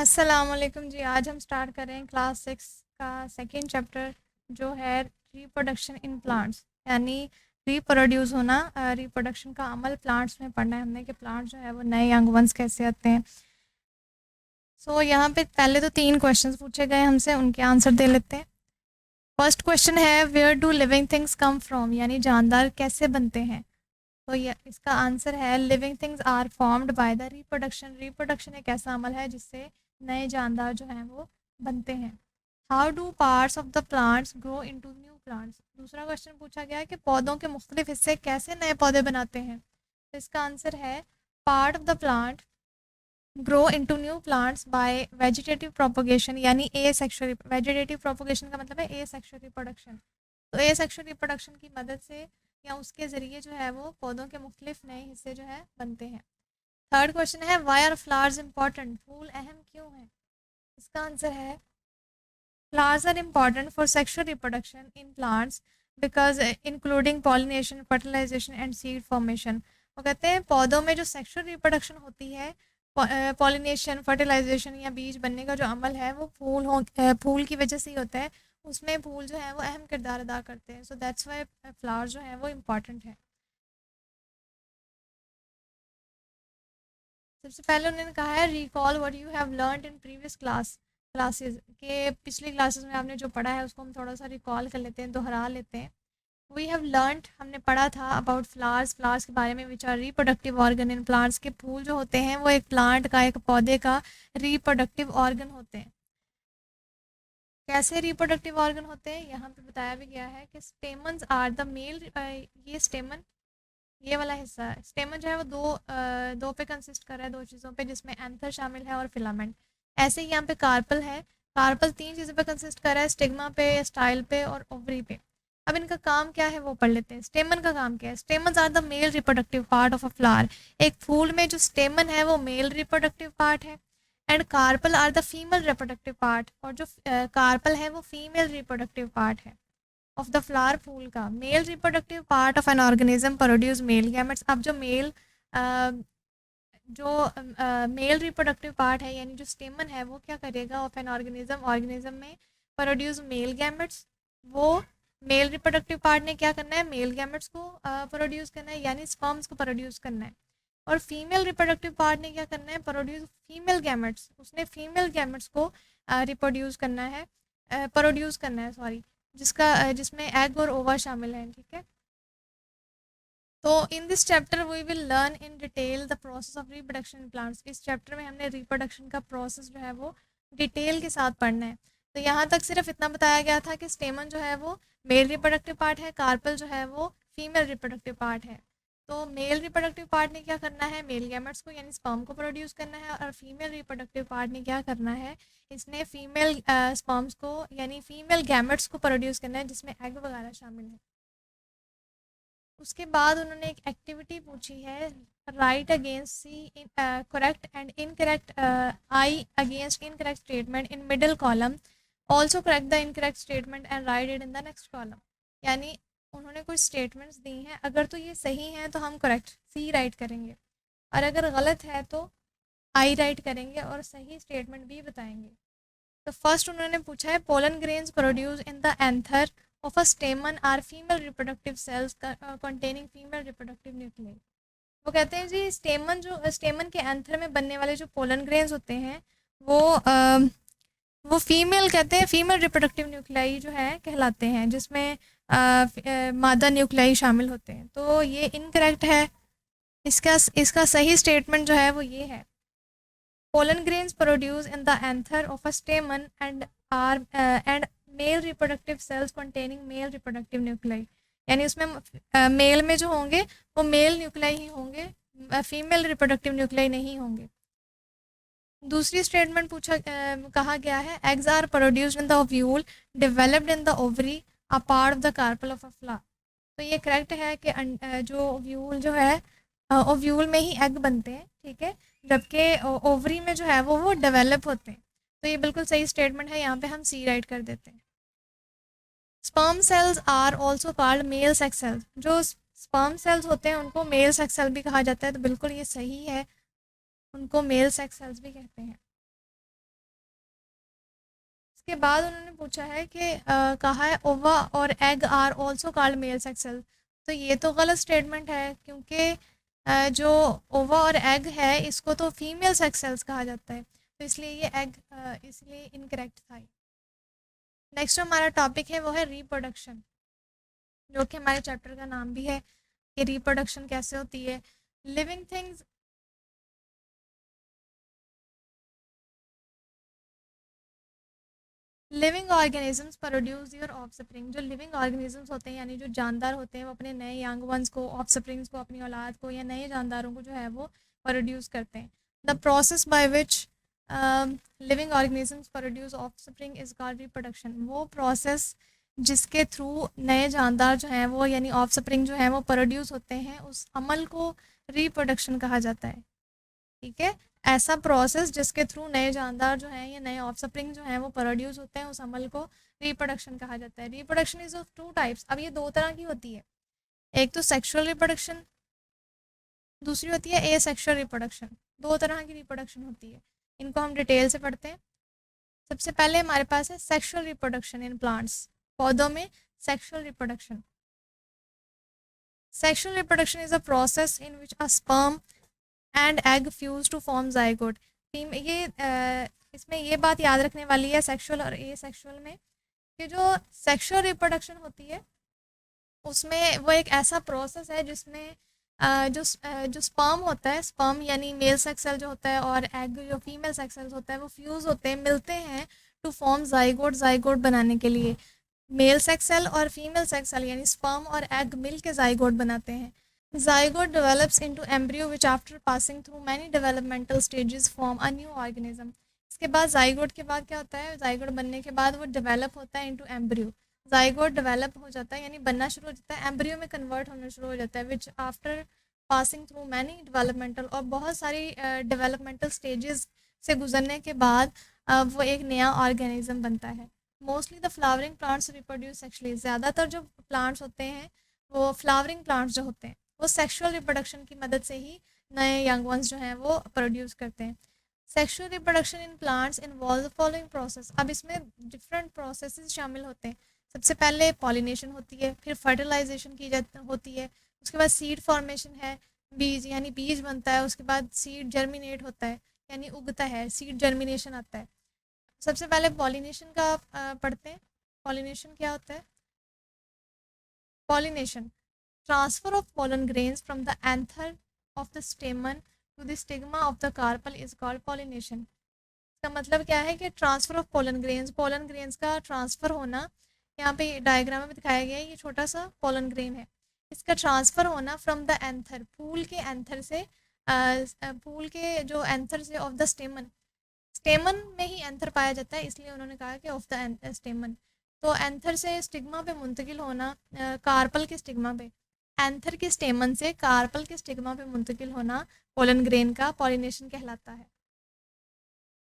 अस्सलामुअलैकुम जी। आज हम स्टार्ट कर रहे हैं क्लास 6 का सेकंड चैप्टर जो है रिप्रोडक्शन इन प्लांट्स, यानी रिप्रोड्यूस होना, रिप्रोडक्शन का अमल प्लांट्स में पढ़ना है हमने कि प्लांट जो है वो नए यंग वंस कैसे आते हैं। यहाँ पे पहले तो 3 क्वेश्चंस पूछे गए हमसे, उनके आंसर दे लेते हैं। फर्स्ट क्वेश्चन है where do living things come from, यानी जानदार कैसे बनते हैं। तो ये इसका आंसर है living things are formed by the reproduction. Reproduction एक ऐसा अमल है जिससे नए जानदार जो हैं वो बनते हैं। How do parts of the plants grow into new plants. दूसरा क्वेश्चन पूछा गया है कि पौधों के मुख्तलिफ हिस्से कैसे नए पौधे बनाते हैं। तो इसका आंसर है part of the plant grow into new plants by vegetative propagation, यानी ए सेक्शुअल। वेजिटेटिव प्रोपोगेशन का मतलब है ए सेक्शुअल रिप्रोडक्शन। तो ए सेक्शुअल रिप्रोडक्शन की मदद से या उसके ज़रिए जो है वो पौधों के मुख्तलिफ नए हिस्से जो है बनते हैं। थर्ड क्वेश्चन है वाई आर फ्लावर्स इंपॉर्टेंट, फूल अहम क्यों हैं। इसका आंसर है flowers are important for sexual reproduction in plants because including pollination, fertilization and seed formation. वो कहते हैं पौधों में जो सेक्शुअल रिप्रोडक्शन होती है, पॉलिनेशन, फर्टिलाइजेशन या बीज बनने का जो अमल है वो फूल की वजह से ही होता है। उसमें फूल जो है वो अहम किरदार अदा करते हैं। सो दैट्स वाई फ्लावर्स जो है वो इम्पॉर्टेंट है। सबसे पहले उन्होंने कहा है recall what you have learned in previous classes, के पिछली क्लासेस में आपने जो पढ़ा है उसको हम थोड़ा सा रिकॉल कर लेते हैं, दोहरा लेते हैं। वी हैव लर्नड, हमने पढ़ा था अबाउट फ्लावर्स, फ्लावर्स के बारे में, which are reproductive organ in plants, के फूल जो होते हैं वो एक प्लांट का, एक पौधे का रिप्रोडक्टिव ऑर्गन होते हैं। कैसे रिप्रोडक्टिव ऑर्गन होते हैं यहाँ पे बताया भी गया है कि स्टेमन्स आर द मेल, ये स्टेमन, ये वाला हिस्सा है स्टेमन जो है वो दो पे कंसिस्ट कर रहा है, दो चीज़ों पे, जिसमें एंथर शामिल है और फिलामेंट। ऐसे ही यहाँ पे कार्पल है, कार्पल 3 चीज़ों पे कंसिस्ट कर रहा है, स्टिग्मा पे, स्टाइल पे और ओवरी पे। अब इनका काम क्या है वो पढ़ लेते हैं। स्टेमन का काम क्या है। Stamens are the male reproductive part of a flower. एक फूल में जो स्टेमन है वो मेल रिप्रोडक्टिव पार्ट है। And carpel are the female reproductive part, और जो कार्पल है वो फीमेल रिप्रोडक्टिव पार्ट है ऑफ द फ्लावर, फूल का। Male reproductive part of an organism produce male gametes. अब जो मेल रिप्रोडक्टिव पार्ट है, यानी जो स्टेमन है, वो क्या करेगा ऑफ एन ऑर्गेनिज्म, ऑर्गेनिज्म में प्रोड्यूस मेल गैमेट्स। वो मेल रिप्रोडक्टिव पार्ट ने क्या करना है, मेल गैमेट्स को प्रोड्यूस करना है, यानी स्पर्म्स को प्रोड्यूस करना है। और फीमेल रिप्रोडक्टिव पार्ट ने क्या करना है, प्रोड्यूस फीमेल गैमेट्स, उसने फीमेल गैमेट्स को रिप्रोड्यूस करना है, प्रोड्यूस करना है, सॉरी, जिसमें एग और ओवा शामिल हैं। ठीक है। तो in this chapter we will learn in detail the process of reproduction in plants. इस चैप्टर में हमने रिप्रोडक्शन का प्रोसेस जो है वो डिटेल के साथ पढ़ना है। तो यहाँ तक सिर्फ इतना बताया गया था कि स्टेमन जो है वो मेल रिप्रोडक्टिव पार्ट है, कार्पल जो है वो फीमेल रिप्रोडक्टिव पार्ट है। तो मेल रिप्रोडक्टिव पार्ट ने क्या करना है, मेल गैमेट्स को यानी स्पर्म को प्रोड्यूस करना है, और फीमेल रिप्रोडक्टिव पार्ट ने क्या करना है, इसने फीमेल स्पर्म्स को यानी फीमेल गैमेट्स को प्रोड्यूस करना है, जिसमें एग वगैरह शामिल है। उसके बाद उन्होंने एक एक्टिविटी पूछी है, write against C correct and incorrect, I against incorrect statement in middle column, also correct the incorrect statement and write it in the next column. यानी उन्होंने कुछ स्टेटमेंट्स दी हैं, अगर तो ये सही हैं तो हम करेक्ट सी राइट करेंगे, और अगर गलत है तो आई राइट करेंगे और सही स्टेटमेंट भी बताएंगे। तो फर्स्ट उन्होंने पूछा है pollen grains produce in the anther of a stamen are female reproductive cells containing female reproductive nuclei। वो कहते हैं जी स्टेमन के एंथर में बनने वाले जो पोलन ग्रेन्स होते हैं वो वो फीमेल, कहते हैं फीमेल रिप्रोडक्टिव न्यूक्लियाई जो है कहलाते हैं, जिसमें मादा न्यूक्लियाई शामिल होते हैं। तो ये इनकरेक्ट है। इसका सही स्टेटमेंट जो है वो ये है, pollen grains produce in the anther of a stamen and male reproductive cells containing male reproductive nuclei। यानी उसमें मेल में जो होंगे वो मेल न्यूक्लियाई ही होंगे, फीमेल रिप्रोडक्टिव न्यूक्लियाई नहीं होंगे। दूसरी स्टेटमेंट कहा गया है eggs are produced in the ovule developed in the ovary a part of the carpel of a flower. तो ये करेक्ट है कि जो ओव्यूल जो है, ओव्यूल में ही एग बनते हैं, ठीक है, जबकि ओवरी में जो है वो डेवलप होते हैं। तो ये बिल्कुल सही स्टेटमेंट है, यहाँ पे हम सी राइट कर देते हैं। Sperm cells are also called male sex cells. जो स्पर्म सेल्स होते हैं उनको मेल सेक्स सेल भी कहा जाता है, तो बिल्कुल ये सही है, उनको मेल सेक्स सेल्स भी कहते हैं। इसके बाद उन्होंने पूछा है कि कहा है ओवा और egg are also called male sex cell. तो ये तो गलत स्टेटमेंट है, क्योंकि जो ओवा और एग है इसको तो फीमेल सेक्स सेल्स कहा जाता है, तो इसलिए ये एग इसलिए इनकरेक्ट था। नेक्स्ट जो हमारा टॉपिक है वो है रिप्रोडक्शन, जो कि हमारे चैप्टर का नाम भी है कि रिप्रोडक्शन कैसे होती है। Living things living organisms produce your offspring. जो लिविंग ऑर्गेनिजम्स होते हैं यानी जो जानदार होते हैं वो अपने नए यंग वंस को, ऑफस्प्रिंग्स को, अपनी औलाद को या नए जानदारों को जो है वो प्रोड्यूस करते हैं। The process by which living organisms produce offspring is called reproduction. वो प्रोसेस जिसके थ्रू नए जानदार जो हैं वो यानी ऑफस्प्रिंग जो हैं वो प्रोड्यूस होते हैं, उस अमल को रिप्रोडक्शन कहा जाता है। ठीक है, ऐसा प्रोसेस जिसके थ्रू नए जानदार जो हैं या नए ऑफस्प्रिंग जो हैं वो प्रोड्यूस होते हैं, उस अमल को रिप्रोडक्शन कहा जाता है। Reproduction is of two types. अब ये दो तरह की होती है, एक तो सेक्सुअल रिप्रोडक्शन, दूसरी होती है एसेक्सुअल रिप्रोडक्शन। दो तरह की रिप्रोडक्शन होती है, इनको हम डिटेल से पढ़ते हैं। सबसे पहले हमारे पास है सेक्सुअल रिप्रोडक्शन इन प्लांट्स, पौधों में sexual reproduction. Sexual reproduction is a process in which a sperm and egg fuse to form zygote. ये इसमें ये बात याद रखने वाली है सेक्सुअल और ए सेक्सुअल में, कि जो सेक्सुअल रिप्रोडक्शन होती है उसमें वो एक ऐसा प्रोसेस है जिसमें जो स्पर्म होता है, स्पर्म यानी मेल सेक्स सेल जो होता है, और एग जो फीमेल सेक्स सेल होता है, वो फ्यूज़ होते हैं, मिलते हैं टू फॉर्म जाइगोट, जाइगोट बनाने के लिए। मेल सेक्स सेल और फीमेल सेक्स सेल यानी स्पर्म और एग मिल के जाइगोट बनाते हैं। Zygote develops into embryo which after passing through many developmental stages form a new organism। इसके बाद जाइगोट के बाद क्या होता है, जाइगोट बनने के बाद वो डेवलप होता है इनटू एम्ब्रियो। जाइगोट डेवलप हो जाता है यानी बनना शुरू हो जाता है, एम्ब्रियो में कन्वर्ट होना शुरू हो जाता है, विच after passing through many developmental, और बहुत सारी डेवलपमेंटल स्टेजेस से गुजरने के बाद वो एक नया ऑर्गेनिज्म बनता है। Mostly the flowering plants reproduce sexually. ज़्यादातर जो प्लांट्स होते हैं वो फ्लावरिंग प्लांट्स जो होते हैं वो सेक्सुअल रिप्रोडक्शन की मदद से ही नए यंग वंस जो हैं वो प्रोड्यूस करते हैं। Sexual reproduction in plants involve the following process. अब इसमें डिफरेंट प्रोसेसेस शामिल होते हैं। सबसे पहले पॉलिनेशन होती है, फिर फर्टिलाइजेशन की जाती होती है, उसके बाद सीड फॉर्मेशन है, बीज यानी बीज बनता है, उसके बाद सीड जर्मिनेट होता है यानी उगता है, सीड जर्मिनेशन आता है। सबसे पहले पॉलिनेशन का पढ़ते हैं। पॉलिनेशन क्या होता है? Pollination, transfer of pollen grains from the anther of the stamen to the stigma of the carpel is called pollination। इसका मतलब क्या है कि ट्रांसफ़र ऑफ पोलन ग्रेन्स का ट्रांसफ़र होना, यहाँ पे डायग्राम में दिखाया गया है, ये छोटा सा पोलन ग्रेन है, इसका ट्रांसफ़र होना फ्रॉम द एंथर, फूल के एंथर से, फूल के जो एंथर से ऑफ द स्टेमन, स्टेमन में ही एंथर पाया जाता है, इसलिए उन्होंने कहा कि ऑफ द स्टेमन। तो एंथर से स्टिग्मा पे मुंतकिल होना, कार्पल के स्टिग्मा पे, एंथर के स्टेमन से कार्पल के स्टिग्मा पे मुंतकिल होना पोलन ग्रेन का पॉलिनेशन कहलाता है।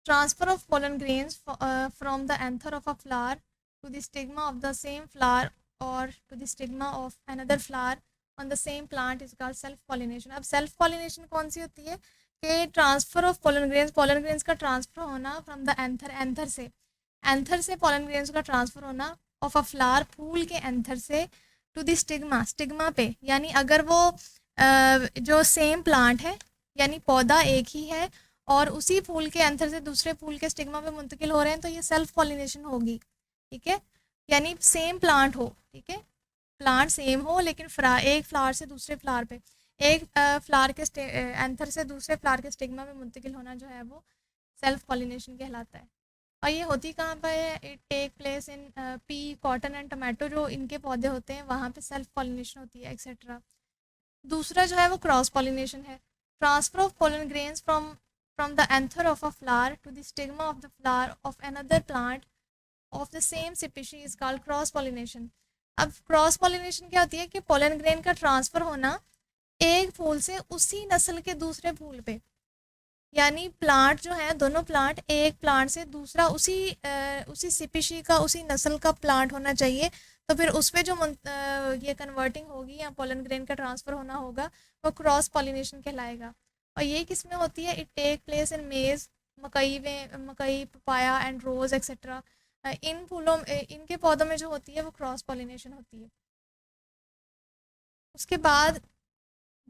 Transfer of pollen grains from the anther of a flower to the stigma of the same flower और to the stigma of another flower on the same plant is called self pollination. अब self pollination कौन सी होती है कि transfer of pollen grains का transfer होना from the anther से, एंथर से पोलन ग्रेन्स का ट्रांसफर होना ऑफ अ फ्लावर, फूल के एंथर से, टू द स्टिग्मा, स्टिग्मा पे, यानी अगर वो जो सेम प्लांट है यानी पौधा एक ही है और उसी फूल के एंथर से दूसरे फूल के स्टिग्मा पे मुंतकिल हो रहे हैं, तो ये सेल्फ पॉलिनेशन होगी। ठीक है, यानी सेम प्लांट हो, ठीक है, प्लांट सेम हो लेकिन एक फ्लावर से दूसरे फ्लावर पे, एक फ्लावर के एंथर से दूसरे फ्लावर के स्टिग्मा पे मुंतकिल होना जो है वो सेल्फ पॉलिनेशन कहलाता है। और ये होती कहाँ पर है? It take place in pea, cotton and tomato, जो इनके पौधे होते हैं वहाँ पे सेल्फ पॉलिनेशन होती है एक्सेट्रा। दूसरा जो है वो क्रॉस पॉलिनेशन है, transfer of pollen grains from the anther of a flower to the stigma of the flower of another plant of the same species is called cross pollination. अब cross pollination क्या होती है कि pollen grain का transfer होना एक फूल से उसी नस्ल के दूसरे फूल पे, यानी प्लांट जो है, दोनों प्लांट, एक प्लांट से दूसरा उसी स्पीशी का, उसी नस्ल का प्लांट होना चाहिए, तो फिर उस पर जो ये कन्वर्टिंग होगी या पोलन ग्रेन का ट्रांसफ़र होना होगा वो क्रॉस पॉलिनेशन कहलाएगा। और ये किस में होती है? इट टेक प्लेस इन मेज़, मकई में, मकई, पपाया एंड रोज़ एक्सेट्रा। इन फूलों इनके पौधों में जो होती है वो क्रॉस पॉलिनेशन होती है। उसके बाद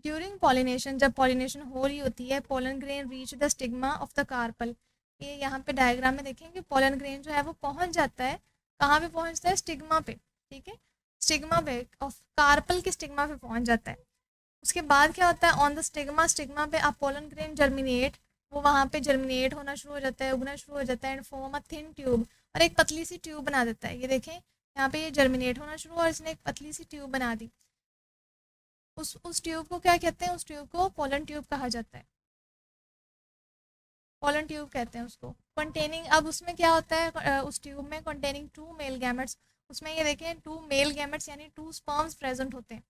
ड्यूरिंग पॉलिनेशन, जब पॉलिनेशन हो रही होती है, pollen grain reach the stigma of the carpel. ये यहाँ पे डायग्राम में देखेंगे, पोलन ग्रेन जो है वो पहुँच जाता है, कहाँ पे पहुँचता है? स्टिग्मा पे, ठीक है, स्टिग्मा पे ऑफ कार्पल के स्टिग्मा पे पहुँच जाता है। उसके बाद क्या होता है? ऑन द स्टिग्मा, स्टिग्मा पे आप पोलन ग्रेन जर्मिनेट, वो वहाँ पे जर्मिनेट होना शुरू हो जाता है, उगना शुरू हो जाता है, and form a thin tube, और एक पतली सी ट्यूब बना देता है। ये देखें यहाँ पे ये जर्मिनेट होना शुरू हुआ और इसने एक पतली सी ट्यूब बना दी। उस ट्यूब को क्या कहते हैं? उस ट्यूब को पोलन ट्यूब कहा जाता है, पोलन ट्यूब कहते हैं उसको। कंटेनिंग, अब उसमें क्या होता है? उस ट्यूब में कंटेनिंग 2 मेल गैमेट्स, उसमें ये देखें 2 मेल गैमेट्स यानी 2 स्पर्म्स प्रेजेंट होते हैं।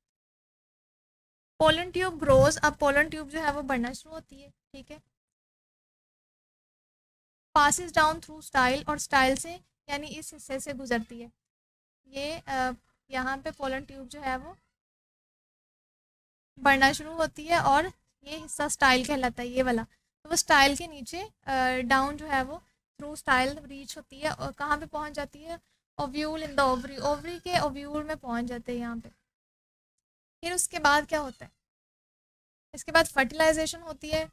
पोलन ट्यूब ग्रोज, अब पोलन ट्यूब जो है वो बढ़ना शुरू होती है, ठीक है, पासिस डाउन थ्रू स्टाइल, और स्टाइल से यानी इस हिस्से से गुजरती है। ये यहाँ पे पोलन ट्यूब जो है वो बढ़ना शुरू होती है और ये हिस्सा स्टाइल कहलाता है, ये वाला। तो वो स्टाइल के नीचे डाउन जो है वो थ्रू स्टाइल रीच होती है, और कहाँ पे पहुँच जाती है? Ovule in the ovary, ovary के ओव्यूल में पहुँच जाते हैं यहाँ पे। फिर उसके बाद क्या होता है? इसके बाद फर्टिलाइजेशन होती है।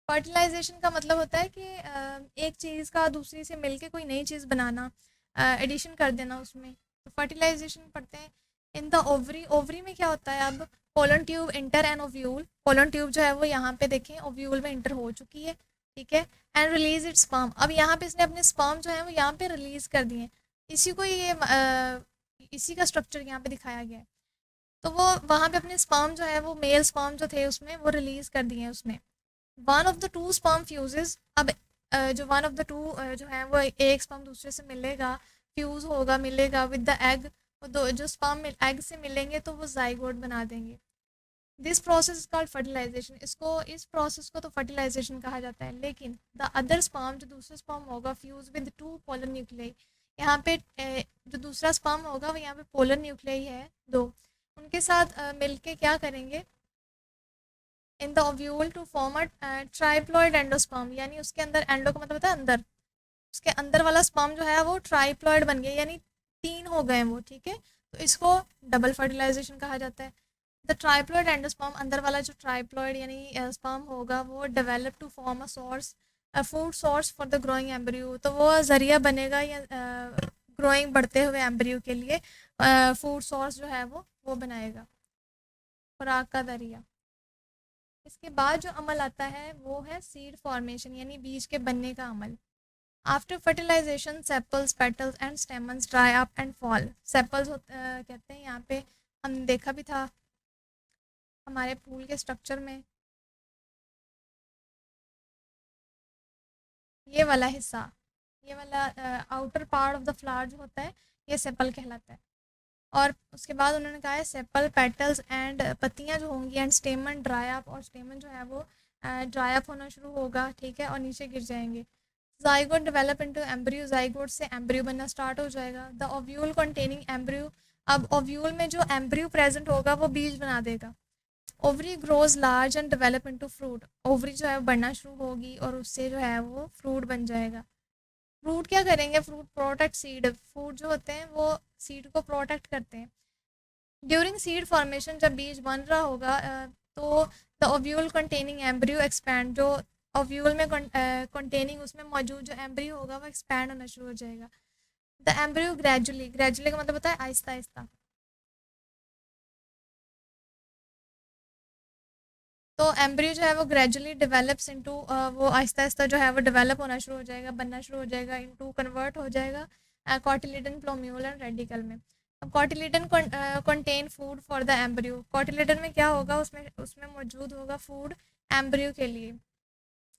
फर्टिलाइजेशन का मतलब होता है कि एक चीज़ का दूसरी से मिलके कोई नई चीज़ बनाना, एडिशन कर देना उसमें, तो फर्टिलाइजेशन पढ़ते हैं। इन द ओवरी, ओवरी में क्या होता है? अब pollen tube enter an ovule, pollen tube जो है वो यहाँ पे देखें ओव्यूल में इंटर हो चुकी है, ठीक है, एंड रिलीज इट्स स्पर्म, अब यहाँ पे इसने अपने स्पर्म जो है वो यहाँ पे रिलीज कर दिए। इसी को ये इसी का स्ट्रक्चर यहाँ पे दिखाया गया है। तो वो वहाँ पे अपने स्पर्म जो है वो मेल स्पर्म जो थे उसमें वो रिलीज कर दिए हैं उसने। One of the two sperm fuses, अब जो वन ऑफ द टू जो है वो एक स्पर्म दूसरे से मिलेगा, फ्यूज होगा, मिलेगा विद द एग, वो दो जो स्पर्म एग से मिलेंगे तो वो जाइगोट बना देंगे। दिस प्रोसेस कॉल्ड फर्टिलाइजेशन, इसको, इस प्रोसेस को तो फर्टिलाइजेशन कहा जाता है। लेकिन द अदर स्पर्म, जो दूसरा स्पर्म होगा, फ्यूज विद 2 पोलर न्यूक्लियाई, यहाँ पे जो दूसरा स्पर्म होगा वो यहाँ पे पोलर न्यूक्लियाई है 2, उनके साथ मिलके क्या करेंगे? In the ovule to form a triploid endosperm, यानी उसके अंदर, एंडो का मतलब होता है अंदर, उसके अंदर वाला स्पर्म जो है वो ट्राइप्लॉइड बन गया, यानी 3 हो गए वो, ठीक है, तो इसको डबल फर्टिलाइजेशन कहा जाता है। द ट्राइप्लॉइड एंडोस्पर्म, अंदर वाला जो ट्राइप्लॉइड यानी स्पर्म होगा वो develop to form a source, food source for the growing embryo, तो वो ज़रिया बनेगा या ग्रोइंग बढ़ते हुए एम्ब्रियो के लिए फूड सोर्स जो है वो बनाएगा, खुराक का ज़रिया। इसके बाद जो अमल आता है वो है सीड फॉर्मेशन, यानी बीज के बनने का अमल। After fertilization sepals, petals and stamens dry up and fall, sepals कहते हैं यहाँ पे, हमने देखा भी था हमारे फूल के स्ट्रक्चर में, ये वाला हिस्सा, ये वाला outer part of the flower जो होता है ये सेपल कहलाता है। और उसके बाद उन्होंने कहा है सेपल, पेटल्स एंड, पत्तियाँ जो होंगी, एंड स्टेमन ड्राई अप, और स्टेमन जो है वो ड्राई अप होना शुरू होगा, ठीक है, और नीचे गिर जाएंगे। Zygote develop into embryo, zygote से एम्ब्रियो बनना स्टार्ट हो जाएगा। द ओव्यूल कंटेनिंग एम्ब्रियो, अब ओव्यूल में जो एम्ब्रियो प्रेजेंट होगा वो बीज बना देगा। Ovary grows large and develop into fruit, ovary जो है वो बढ़ना शुरू होगी और उससे जो है वो फ्रूट बन जाएगा। फ्रूट क्या करेंगे? फ्रूट प्रोटेक्ट सीड, फ्रूट जो होते हैं वो सीड को प्रोटेक्ट करते हैं। ड्यूरिंग सीड फॉर्मेशन, जब बीज बन रहा होगा तो the ovule containing embryo expand, जो ओव्यूल में कंटेनिंग उसमें मौजूद जो एम्ब्रियो होगा वो एक्सपैंड होना शुरू हो जाएगा। द एम्ब्रियो ग्रेजुअली, ग्रेजुअली का मतलब होता है आहिस्ता आहिस्ता, तो एम्ब्रियो जो है वो ग्रेजुअली डेवलप्स इनटू, वो आहिस्ता आहिस्ता जो है वो डेवलप होना शुरू हो जाएगा, बनना शुरू हो जाएगा, इनटू कन्वर्ट हो जाएगा कॉटिलिडन, प्लोम्यूल एंड रेडिकल में। अब cotyledon contain food for the embryo, cotyledon में क्या होगा? उसमें उसमें मौजूद होगा फूड एम्ब्रियो के लिए।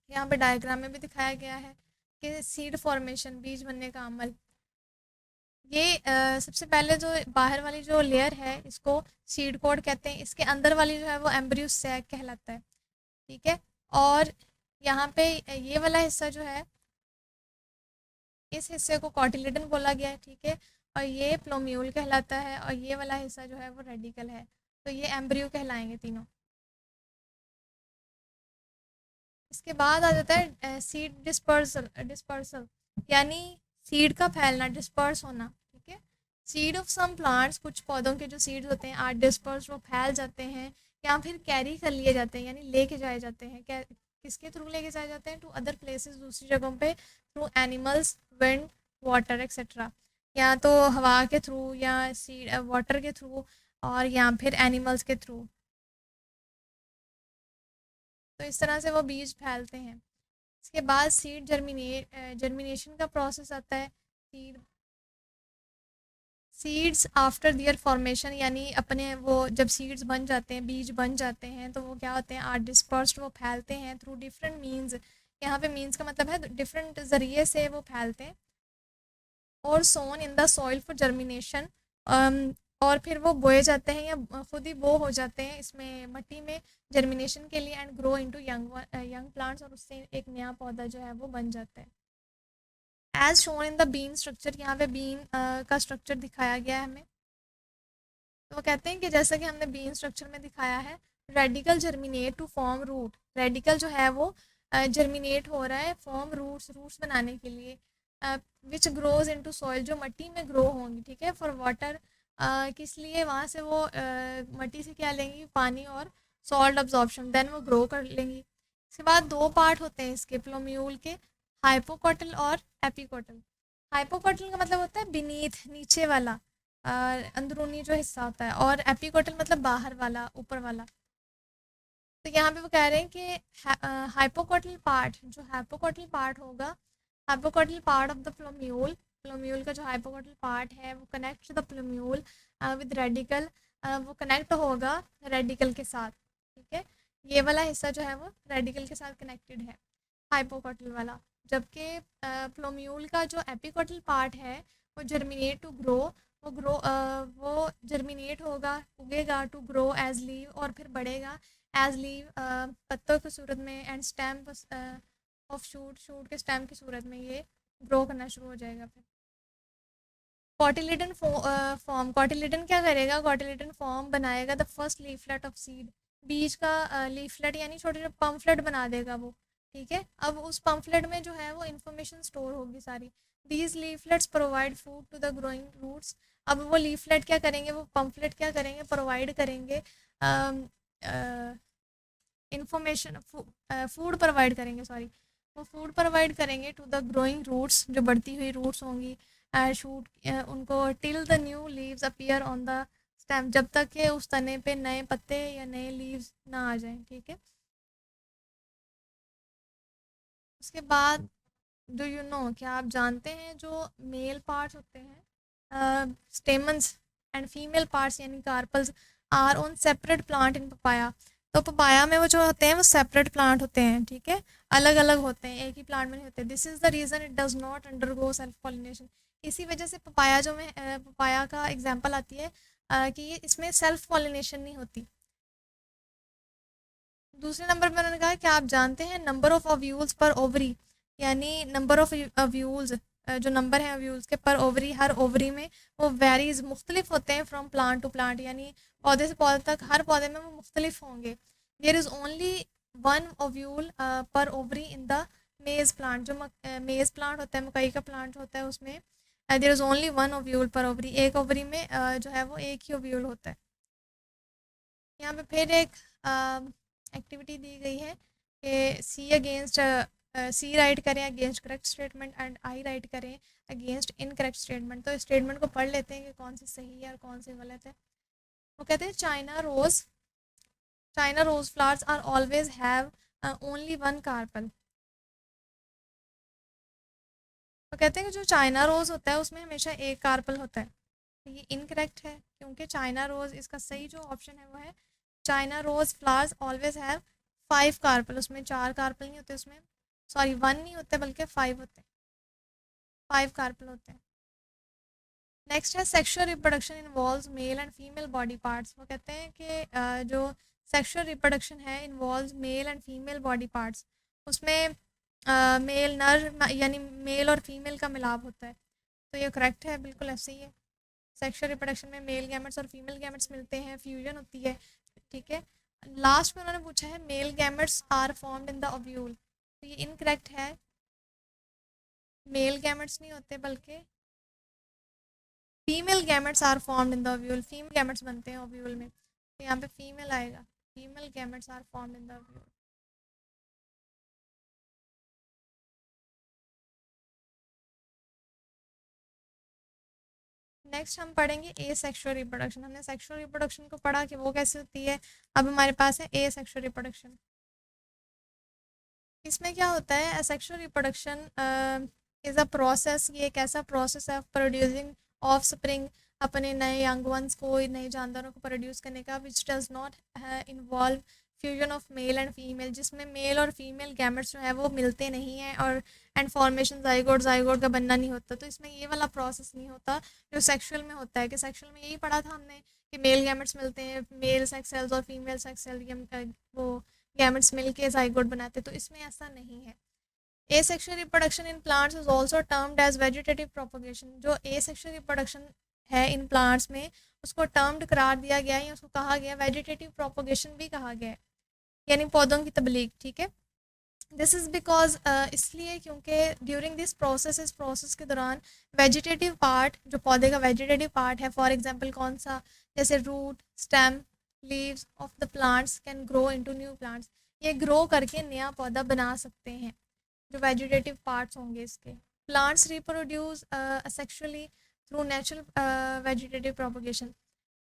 यहाँ पे डायग्राम में भी दिखाया गया है कि सीड फॉर्मेशन, बीज बनने का अमल, ये सबसे पहले जो बाहर वाली जो लेयर है इसको सीड कोड कहते हैं, इसके अंदर वाली जो है वो एम्ब्रियो सैक कहलाता है, ठीक है, और यहाँ पे ये वाला हिस्सा जो है इस हिस्से को कॉटिलिडन बोला गया है, ठीक है, और ये प्लोम्यूल कहलाता है, और ये वाला हिस्सा जो है वो रेडिकल है, तो ये एम्ब्रियो कहलाएंगे तीनों। इसके बाद आ जाता है सीड डिस्पर्सल डिस्पर्सल यानी सीड का फैलना, डिस्पर्स होना, ठीक है। सीड ऑफ सम प्लांट्स, कुछ पौधों के जो सीड्स होते हैं आर डिस्पर्स, वो फैल जाते हैं या फिर कैरी कर लिए जाते हैं यानी लेके जाए जाते हैं। किसके थ्रू लेके जाए जाते हैं? टू अदर प्लेसेस, दूसरी जगहों पे, through animals, wind, water etcetera. या तो हवा के थ्रू या सीड वाटर के थ्रू और या फिर एनिमल्स के थ्रू। तो इस तरह से वो बीज फैलते हैं। इसके बाद सीड जर्मिनेशन का प्रोसेस आता है। सीड्स आफ्टर दियर फॉर्मेशन यानी अपने वो जब सीड्स बन जाते हैं, बीज बन जाते हैं, तो वो क्या होते हैं? आर डिस्पर्स्ड, वो फैलते हैं थ्रू डिफरेंट मीन्स। यहाँ पे मीन्स का मतलब है डिफरेंट ज़रिए से वो फैलते हैं। और sown in the soil for germination, और फिर वो बोए जाते हैं या खुद ही बो हो जाते हैं इसमें मट्टी में जर्मिनेशन के लिए, and grow into young plants, और उससे एक नया पौधा जो है वो बन जाता है। As shown in the bean structure, यहाँ पे बीन का स्ट्रक्चर दिखाया गया है हमें। तो वो कहते हैं कि जैसा कि हमने बीन स्ट्रक्चर में दिखाया है, radicle germinate to form root, radicle जो है वो जर्मिनेट हो रहा है फॉर्म रूट्स बनाने के लिए, विच ग्रोज इनटू सॉइल, जो मट्टी में ग्रो होंगी, ठीक है, फॉर वाटर, किस लिए? वहाँ से वो मट्टी से क्या लेंगी? पानी और सॉल्ट अब्जॉर्प्शन, देन वो ग्रो कर लेंगी। इसके बाद दो पार्ट होते हैं इसके प्लोम्यूल के, हाइपोकॉटल और एपिकॉटल। हाइपोकॉटल का मतलब होता है बीनीथ, नीचे वाला, अंदरूनी जो हिस्सा होता है, और एपिकॉटल मतलब बाहर वाला, ऊपर वाला। तो यहाँ पे वो कह रहे हैं कि हाइपोकॉटल पार्ट, जो हाइपोकॉटल पार्ट होगा, हाइपोकॉटल पार्ट ऑफ द प्लोम्यूल, प्लोम्यूल का जो हाइपोकॉटल पार्ट है वो कनेक्ट द प्लोम्यूल विद रेडिकल, वो कनेक्ट होगा रेडिकल के साथ, ठीक है। ये वाला हिस्सा जो है वो रेडिकल के साथ कनेक्टेड है, हाइपोकॉटल वाला। जबकि प्लोम्यूल का जो एपिकॉटल पार्ट है वो जर्मिनेट टू ग्रो, वो जर्मिनेट होगा, उगेगा, टू ग्रो एज लीव, और फिर बढ़ेगा एज लीव, पत्तों की सूरत में, and stem of shoot, shoot के स्टेम की सूरत में ये ग्रो करना शुरू हो जाएगा। फिर कॉटिलेडन फॉर्म, कॉटिलेडन क्या करेगा? कॉटिलेडन फॉर्म बनाएगा the first leaflet of seed, बीज का लीफलेट यानी छोटे छोटे पम्फलेट बना देगा वो, ठीक है। अब उस पम्फलेट में जो है वो इंफॉर्मेशन स्टोर होगी सारी। These leaflets provide food to the growing roots, अब वो लीफलेट क्या करेंगे? वो पम्फलेट क्या करेंगे? प्रोवाइड करेंगे इंफॉर्मेशन, फूड प्रोवाइड करेंगे, सॉरी, वो फूड प्रोवाइड करेंगे टू द ग्रोइंग रूट्स, जो बढ़ती हुई रूट्स होंगी, शूट उनको, till the new leaves appear on the stem, जब तक के उस तने पे नए पत्ते या नए लीव्स ना आ जाएं, ठीक है। उसके बाद डू यू नो, क्या आप जानते हैं जो मेल पार्ट्स होते हैं स्टेमन्स एंड फीमेल पार्ट्स यानी carpels are on separate plant in papaya. तो पपाया में वो जो होते हैं वो सेपरेट प्लांट होते हैं, ठीक है, अलग अलग होते हैं, एक ही प्लांट में नहीं होते। This is the reason it does not undergo self pollination, इसी वजह से पपाया जो में पपाया का एग्जाम्पल आती है कि इसमें सेल्फ पॉलिनेशन नहीं होती। दूसरे नंबर पर उन्होंने कहा कि आप जानते हैं नंबर ऑफ ओव्यूल्स पर ओवरी, यानी नंबर ऑफ ओव्यूल्स, जो नंबर है ओव्यूल्स के पर ओवरी, हर ओवरी में वो वेरीज, मुख्तलिफ होते हैं फ्रॉम प्लांट टू प्लांट, यानी पौधे से पौधे तक हर पौधे में वो मुख्तलिफ होंगे। There is only one ovule per ovary in the maize plant, जो मेज़ प्लांट होता है, मकई का प्लांट होता है, उसमें there is only one ovule per ovary, एक ओवरी में जो है वो एक ही ओव्यूल होता है। यहाँ पे फिर एक एक्टिविटी दी गई है कि सी अगेंस्ट, सी राइट करें against correct statement, and I right करें अगेंस्ट इनकरेक्ट स्टेटमेंट। तो स्टेटमेंट को पढ़ लेते हैं कि कौन सी सही है और कौन सी गलत है। वो कहते हैं China rose flowers are always have only one carpel. वो कहते हैं कि जो चाइना रोज होता है उसमें हमेशा एक कार्पल होता है। तो ये इनकरेक्ट है, क्योंकि चाइना रोज, इसका सही जो ऑप्शन है वो है China rose flowers always have 5 carpel, उसमें 4 कार्पल नहीं होते, उसमें सॉरी 1 नहीं होते बल्कि 5 होते हैं, 5 कार्पल होते हैं। नेक्स्ट है sexual reproduction involves mail and female body parts. वो कहते हैं कि जो सेक्सुअल रिप्रोडक्शन है involves mail and female body parts, उसमें मेल नर यानी मेल और फीमेल का मिलाप होता है। तो ये करेक्ट है, बिल्कुल ऐसे ही है। सेक्सुअल रिप्रोडक्शन में मेल गैमेट्स और फीमेल गैमेट्स मिलते हैं, फ्यूजन होती है, ठीक है। लास्ट में उन्होंने पूछा है male gametes are formed in the ovule, ये इनकरेक्ट है, मेल गैमेट्स नहीं होते बल्कि female gametes are formed in the ovule, female gametes बनते हैं ओव्यूल में, तो यहाँ पे फीमेल आएगा, female gametes are formed in the ovule. Next हम पढ़ेंगे ए सेक्सुअल रिप्रोडक्शन। हमने सेक्सुअल रिप्रोडक्शन को पढ़ा कि वो कैसे होती है, अब हमारे पास है ए सेक्सुअल रिप्रोडक्शन। इसमें क्या होता है, sexual reproduction is a process, ये एक ऐसा प्रोसेस है प्रोड्यूसिंग ऑफ स्प्रिंग, अपने नए यंग वंस को, नए जानदारों को प्रोड्यूस करने का, which does not involve fusion of male and female, जिसमें मेल और फीमेल गैमेट्स जो है वो मिलते नहीं हैं, और एंड फॉर्मेशन जाइगोट जाइगोट का बनना नहीं होता। तो इसमें ये वाला प्रोसेस नहीं होता जो सेक्सुअल में होता है, कि सेक्सुअल में यही पढ़ा था हमने कि मेल गैमेट्स मिलते हैं, मेल सेक्स सेल्स और फीमेल सेक्स सेल वो गैमेट्स मिलके जाइगोट बनाते, तो इसमें ऐसा नहीं है। Asexual reproduction in plants is also termed as vegetative propagation. जो एसेक्सुअल रिप्रोडक्शन है इन प्लांट्स में, उसको टर्म्ड करार दिया गया है, या उसको कहा गया वेजिटेटिव प्रोपगेशन भी कहा गया है, यानी पौधों की तबलीग, ठीक है। दिस इज़ बिकॉज इसलिए क्योंकि ड्यूरिंग दिस प्रोसेस, इस प्रोसेस के दौरान वेजिटेटिव पार्ट, जो पौधे का वेजिटेटिव पार्ट है, फॉर एग्जांपल कौन सा, जैसे root, stem, leaves of the plants can grow into new plants, ये ग्रो करके नया पौधा बना सकते हैं, जो वेजिटेटिव पार्ट्स होंगे इसके। Plants reproduce sexually through natural vegetative propagation,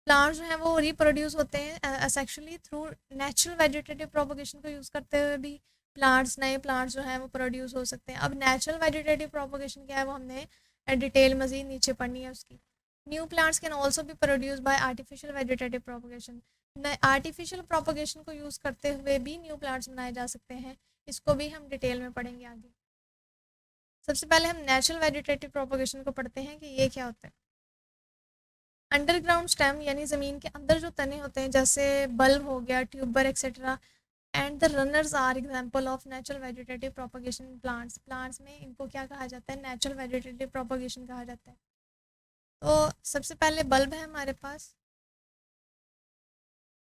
plants जो हैं वो रिप्रोड्यूस होते हैं asexually through natural vegetative propagation को यूज़ करते हुए भी प्लांट्स, नए प्लांट्स जो हैं वो प्रोड्यूस हो सकते हैं। अब नेचुरल वेजिटेटिव प्रोपगेशन क्या है वो हमने डिटेल मज़ीद नीचे पढ़नी है उसकी। न्यू प्लांट्स कैन ऑल्सो भी produce by artificial vegetative propagation, artificial propagation को यूज़ करते हुए भी न्यू प्लांट्स बनाए जा सकते हैं, इसको भी हम डिटेल में पढ़ेंगे आगे। सबसे पहले हम नेचुरल वेजिटेटिव प्रोपगेशन को पढ़ते हैं कि ये क्या होता है। अंडरग्राउंड स्टेम यानी ज़मीन के अंदर जो तने होते हैं, जैसे बल्ब हो गया, tuber etcetera, and the runners are example of natural vegetative propagation plants. Plants में इनको क्या कहा जाता है, नेचुरल वेजिटेटिव प्रोपगेशन कहा जाता है। तो सबसे पहले बल्ब है हमारे पास,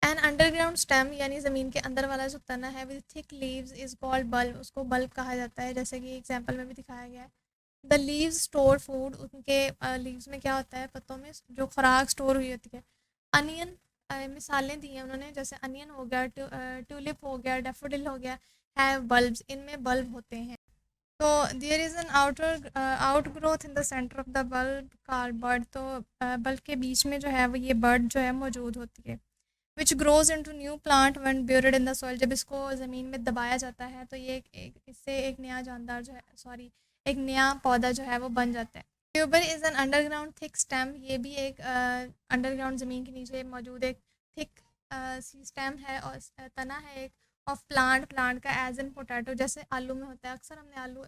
एन अंडरग्राउंड स्टेम यानी ज़मीन के अंदर वाला जो तना है with thick leaves is called bulb, उसको बल्ब कहा जाता है, जैसे कि एग्जांपल में भी दिखाया गया है। द लीव्स स्टोर फूड, उनके लीव्स में क्या होता है, पत्तों में जो खुराक स्टोर हुई होती है। अनियन, मिसालें दी हैं उन्होंने, जैसे अनियन हो गया, ट्यूलिप हो गया, डेफोडिल हो गया, हैव बल्ब्स, इनमें बल्ब होते हैं। तो there is an outgrowth in the centre of the bulb called bud, तो बल्ब के बीच में जो है वो ये बर्ड जो है मौजूद होती है। Which grows into new plant when buried in the soil, जब इसको ज़मीन में दबाया जाता है तो ये इससे एक नया जानदार जो है, सॉरी, एक नया पौधा जो है वो बन जाता है। Tuber is an underground thick stem, ये भी एक अंडरग्राउंड ज़मीन के नीचे मौजूद एक थिक सी स्टेम है और तना है एक, ऑफ प्लांट, प्लांट का, एज एन पोटैटो, जैसे आलू में होता है। अक्सर हमने आलू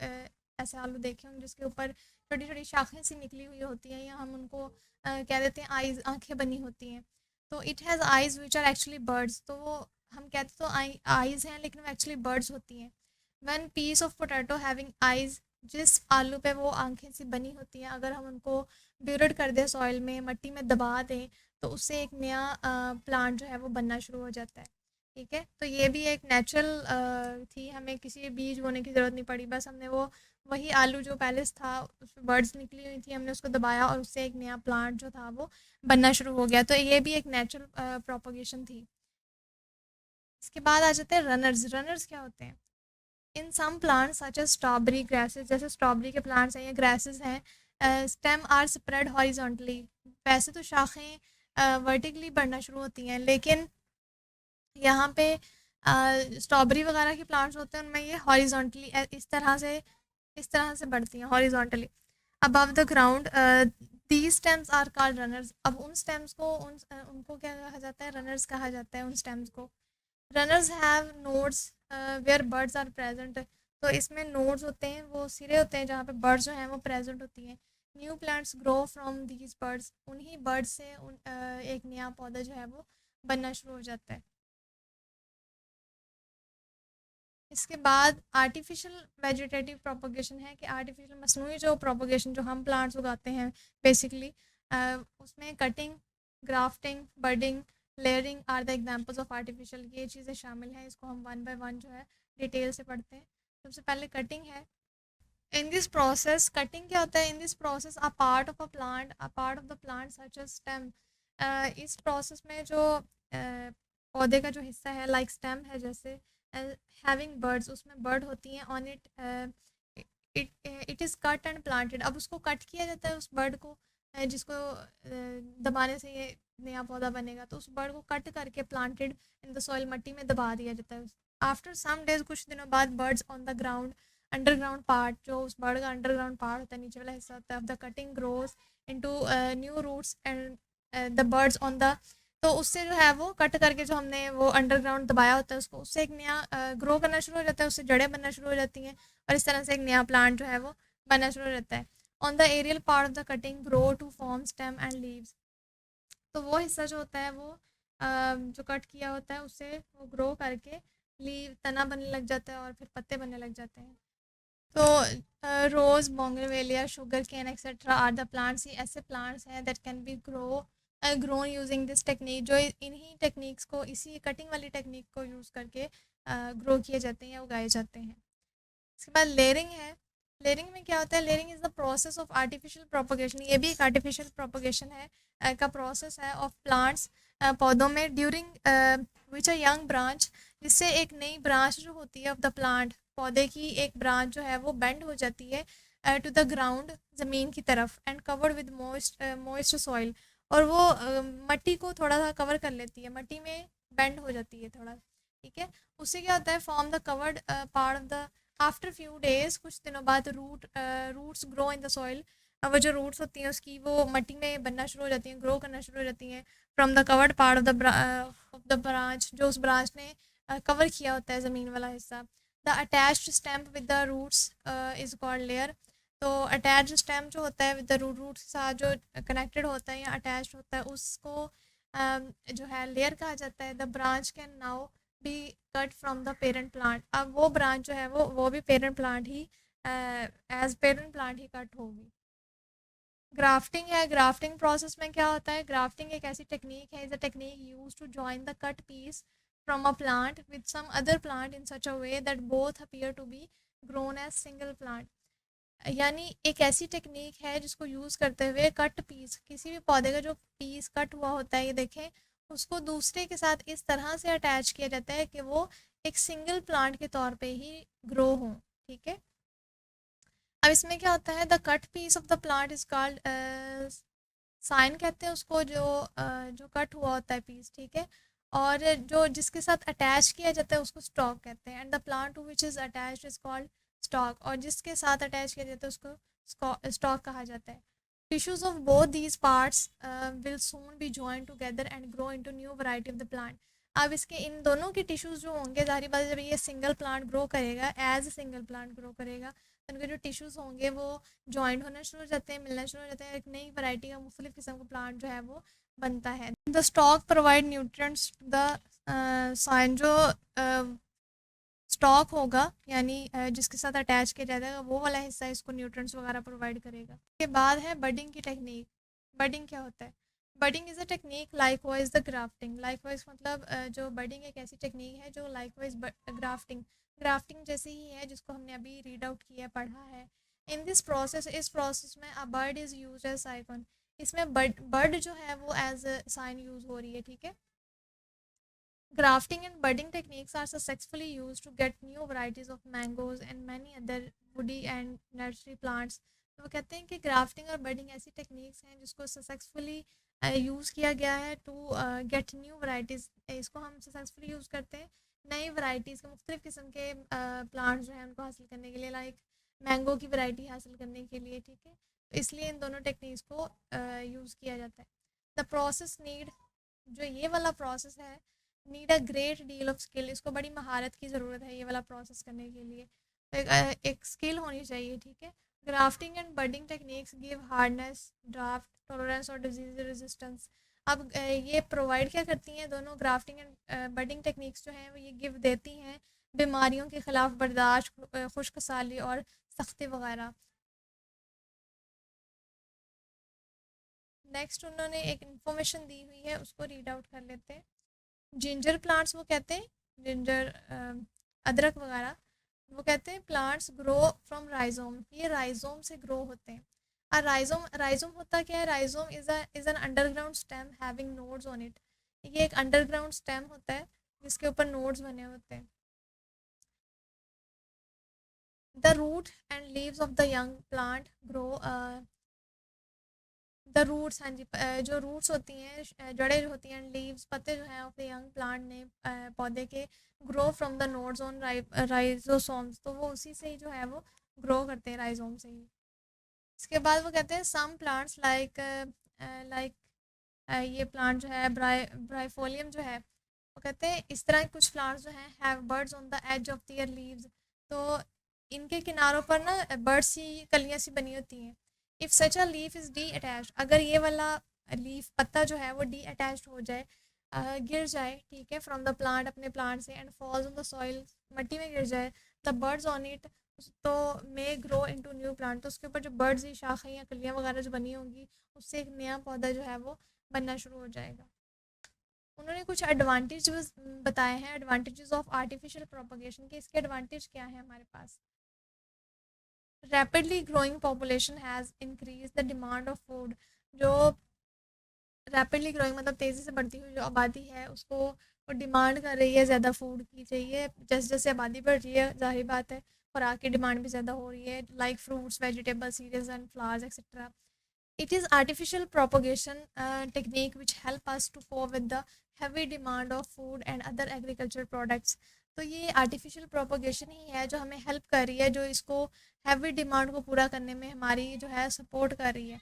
ऐसे आलू देखे होंगे जिसके ऊपर छोटी छोटी शाखें सी निकली हुई होती हैं, या हम उनको कह देते हैं आईज, आँखें बनी होती हैं। तो it has eyes which are actually buds, तो वो हम कहते तो आइज़ हैं लेकिन वो एक्चुअली बर्ड्स होती हैं। One piece of potato having eyes, जिस आलू पे वो आंखें सी बनी होती हैं, अगर हम उनको ब्यूरिड कर दें सॉइल में, मिट्टी में दबा दें, तो उससे एक नया प्लांट जो है वो बनना शुरू हो जाता है, ठीक है। तो ये भी एक नेचुरल थी, हमें किसी बीज बोने की ज़रूरत नहीं पड़ी, बस हमने वो वही आलू जो पहले था उसमें बर्ड्स निकली हुई थी, हमने उसको दबाया और उससे एक नया प्लांट जो था वो बनना शुरू हो गया। तो ये भी एक नेचुरल प्रोपोगेशन थी। इसके बाद आ जाते हैं रनर्स। रनर्स क्या होते हैं, in some plants such as strawberry grasses, जैसे स्ट्रॉबेरी के प्लांट्स हैं या ग्रासेस हैं, स्टेम आर स्प्रेड हॉरिजॉन्टली, वैसे तो शाखें वर्टिकली बढ़ना शुरू होती हैं, लेकिन यहाँ पे स्ट्रॉबेरी वगैरह के प्लांट्स होते हैं उनमें ये हॉरिजॉन्टली इस तरह से बढ़ती हैं horizontally above the ground. These stems are called runners. अब उन स्टेम्स को उनको क्या कहा जाता है, रनर्स कहा जाता है उन स्टेम्स को। Runners have nodes where buds are present, तो इसमें नोड्स होते हैं, वो सिरे होते हैं जहाँ पे बर्ड्स जो हैं वो प्रेजेंट होती हैं। New plants grow from these birds, उन्हीं बर्ड्स से एक नया पौधा जो है वो बनना शुरू हो जाता है। इसके बाद आर्टिफिशियल वेजिटेटिव प्रोपोगेशन है, कि आर्टिफिशियल मसनूई जो प्रोपोगेशन जो हम प्लांट्स उगाते हैं बेसिकली, उसमें cutting, grafting, budding, layering are the examples of artificial, ये चीज़ें शामिल हैं। इसको हम वन बाय वन जो है डिटेल से पढ़ते हैं। सबसे पहले कटिंग है। इन दिस प्रोसेस कटिंग क्या होता है? In this process a part of the plant such as stem. इस प्रोसेस में जो पौधे का जो हिस्सा है लाइक स्टेम है, जैसे हैविंग बर्ड्स, उसमें बर्ड होती हैं on it is cut and planted. अब उसको कट किया जाता है उस बर्ड को, जिसको दबाने से ये नया पौधा बनेगा, तो उस बर्ड को कट करके प्लांटेड इन द सॉइल, मट्टी में दबा दिया जाता है। आफ्टर सम डेज, कुछ दिनों बाद, birds on the ground, underground part, जो उस बर्ड का अंडरग्राउंड पार्ट होता है, नीचे वाला हिस्सा होता है, of the cutting grows into new roots and the buds on the, तो उससे जो है वो कट करके जो हमने वो अंडरग्राउंड दबाया होता है उसको, उससे एक नया ग्रो करना शुरू हो जाता है, उससे जड़ें बनना शुरू हो जाती हैं और इस तरह से एक नया प्लांट जो है वो बनना शुरू हो जाता है। On the aerial part of the cutting grow to form stem and leaves. तो वो हिस्सा जो होता है वो जो कट किया होता है उससे वो ग्रो करके लीव, तना बनने लग जाता है और फिर पत्ते बनने लग जाते हैं। तो rose, bougainvillea, sugar cane etcetera are the plants. ये ऐसे प्लांट्स हैं that can be grown using this technique, जो इन्हीं टेक्निक्स को, इसी कटिंग वाली टेक्निक को यूज़ करके ग्रो किए जाते हैं या उगाए जाते हैं। इसके बाद लेयरिंग है। लेयरिंग में क्या होता है? Layering is the process of artificial propagation. ये भी एक आर्टिफिशियल प्रोपोगेशन है, का प्रोसेस है ऑफ प्लांट्स, पौधों में, during which a young branch, जिससे एक नई ब्रांच जो होती है ऑफ द प्लांट, पौधे की एक ब्रांच जो है वो बेंड हो जाती है टू द ग्राउंड, ज़मीन की तरफ, and covered with moist soil, और वो मट्टी को थोड़ा सा कवर कर लेती है, मट्टी में बेंड हो जाती है थोड़ा, ठीक है। उससे क्या होता है? Form the covered part of the, after few days, कुछ दिनों बाद, roots grow in the soil. वो जो रूट्स होती हैं उसकी, वो मट्टी में बनना शुरू हो जाती हैं, ग्रो करना शुरू हो जाती हैं from the covered part of the branch, जो उस ब्रांच ने कवर किया होता है, ज़मीन वाला हिस्सा। The attached stem with the roots is called layer. तो अटैच्ड स्टेम जो होता है विद द रूट के साथ जो कनेक्टेड होता है या अटैच्ड होता है, उसको जो है लेयर कहा जाता है। The branch can now be cut from the parent plant. अब वो ब्रांच जो है वो भी पेरेंट प्लांट ही, एज पेरेंट प्लांट ही कट होगी। ग्राफ्टिंग है। ग्राफ्टिंग प्रोसेस में क्या होता है? ग्राफ्टिंग एक ऐसी टेक्निक है, is a technique use to join the cut piece from a plant with some other plant in such a way that both appear to be grown as single plant. यानी एक ऐसी technique है जिसको use करते हुए cut piece, किसी भी पौधे का जो पीस कट हुआ होता है, ये देखें, उसको दूसरे के साथ इस तरह से अटैच किया जाता है कि वो एक सिंगल प्लांट के तौर पे ही ग्रो हो, ठीक है। अब इसमें क्या होता है? The cut piece of the plant is called scion, कहते हैं उसको, जो कट हुआ होता है पीस, ठीक है। और जो जिसके साथ अटैच किया जाता है उसको स्टॉक कहते हैं, and the plant to which is attached is called stock, और जिसके साथ अटैच किया जाता है उसको स्टॉक कहा जाता है। Tissues of both these parts will soon be join together and grow into new variety of the plant. अब इसके इन दोनों के टिश्यूज जो होंगे, जाहिर बात है, जब ये सिंगल प्लांट ग्रो करेगा, as a single plant grow करेगा, तो उनके जो टिश्यूज़ होंगे वो जॉइंट होना शुरू हो जाते हैं, मिलना शुरू हो जाते हैं, एक नई वैरायटी का, मुख्तलिफ किस्म का प्लांट जो है वो बनता है। The stock provide nutrients to the scion. जो स्टॉक होगा, यानी जिसके साथ अटैच किया जाएगा, वो वाला हिस्सा इसको न्यूट्रिएंट्स वगैरह प्रोवाइड करेगा। उसके बाद है बडिंग की टेक्निक। बडिंग क्या होता है? Budding is a technique like wise the grafting. Like wise मतलब जो बडिंग एक ऐसी टेक्निक है जो लाइक वाइज ग्राफ्टिंग जैसे ही है, जिसको हमने अभी रीड आउट किया, पढ़ा है। इन दिस प्रोसेस, इस प्रोसेस में a bud is use as icon. इसमें बर्ड जो है वो एज साइन यूज़ हो रही है, ठीक है। Grafting and budding techniques are successfully used to get new varieties of mangoes and many other woody and nursery plants. तो वो कहते हैं कि ग्राफ्टिंग और बडिंग ऐसी टेक्निक्स हैं जिसको सक्सेसफुली यूज़ किया गया है टू गेट न्यू वैराइटीज़। इसको हम सक्सेसफुली यूज़ करते हैं नई वैराइटीज़ के, मुख्तलिफ़ किस्म के प्लांट्स जो हैं उनको हासिल करने के लिए, लाइक मैंगो की वैरायटी हासिल करने के लिए, ठीक है। तो इसलिए इन दोनों टेक्निक्स को यूज़ किया जाता है। द प्रोसेस नीड, जो ये वाला प्रोसेस है, need a great deal of skill. इसको बड़ी महारत की ज़रूरत है ये वाला प्रोसेस करने के लिए, तो एक स्किल होनी चाहिए, ठीक है। Grafting and budding techniques give hardness, draft tolerance और डिजीज रेजिस्टेंस। अब ये प्रोवाइड क्या करती हैं दोनों? ग्राफ्टिंग एंड बडिंग टेक्निक्स जो हैं वो ये गिव देती हैं बीमारियों के ख़िलाफ़ बर्दाश्त, खुश्क साली और सख्ती वगैरह। नेक्स्ट उन्होंने एक इंफॉर्मेशन दी हुई है, उसको रीड आउट कर लेते हैं। जिंजर प्लांट्स वो कहते हैं, जिंजर अदरक वगैरह, वो कहते हैं प्लांट्स ग्रो फ्रॉम राइजोम, ये राइजोम से ग्रो होते हैं। और राइजोम होता क्या है? Rhizome is an underground stem having nodes on it. ये एक अंडरग्राउंड स्टेम होता है जिसके ऊपर नोड्स बने होते हैं। The root and leaves of the young plant grow, the roots, हाँ जी, जो रूट्स होती हैं, जड़ें होती हैं, लीव्स, पत्ते जो हैं ऑफ द यंग प्लांट ने, पौधे के, grow from the nodes on राइजोसोम्स, तो वो उसी से ही जो है वो ग्रो करते हैं, राइजोम से ही। इसके बाद वो कहते हैं सम प्लांट्स लाइक लाइक ये प्लांट जो है ब्राइफोलियम जो है, वो कहते हैं इस तरह कुछ प्लांट्स जो हैं have buds on the edge of their leaves, तो इनके किनारों पर ना बर्ड्स सी कलियाँ सी बनी होती हैं। If such a leaf is D attach, अगर ये वाला लीफ पत्ता जो है वो डी अटैच हो जाए, गिर जाए, ठीक है, फ्रॉम द प्लांट, अपने प्लांट से, and falls on the soil, मिट्टी में गिर जाए, द बर्ड्स ऑन इट, तो may grow into new plant, तो उसके ऊपर जो बर्ड्स की शाखें या कलियाँ वगैरह जो बनी होंगी, उससे एक नया पौधा जो है वो बनना शुरू हो जाएगा। उन्होंने कुछ एडवांटेज बताए हैं, एडवांटेजेस ऑफ आर्टिफिशियल प्रोपगेशन के। इसके एडवांटेज क्या है हमारे पास? Rapidly growing population has increase the demand of food, जो रैपिडली ग्रोइंग मतलब तेज़ी से बढ़ती हुई जो आबादी है उसको वो डिमांड कर रही है, ज़्यादा फूड की चाहिए। जैसे जैसे आबादी बढ़ रही है, जाहिर बात है खुराक की डिमांड भी ज़्यादा हो रही है, like fruits, vegetables, cereals and flowers etcetera. It is artificial propagation technique which help us to cope with the heavy demand of food and other agricultural products. तो ये आर्टिफिशियल प्रोपोगेशन ही है जो हमें हेल्प कर रही है, जो इसको हैवी डिमांड को पूरा करने में हमारी जो है सपोर्ट कर रही है।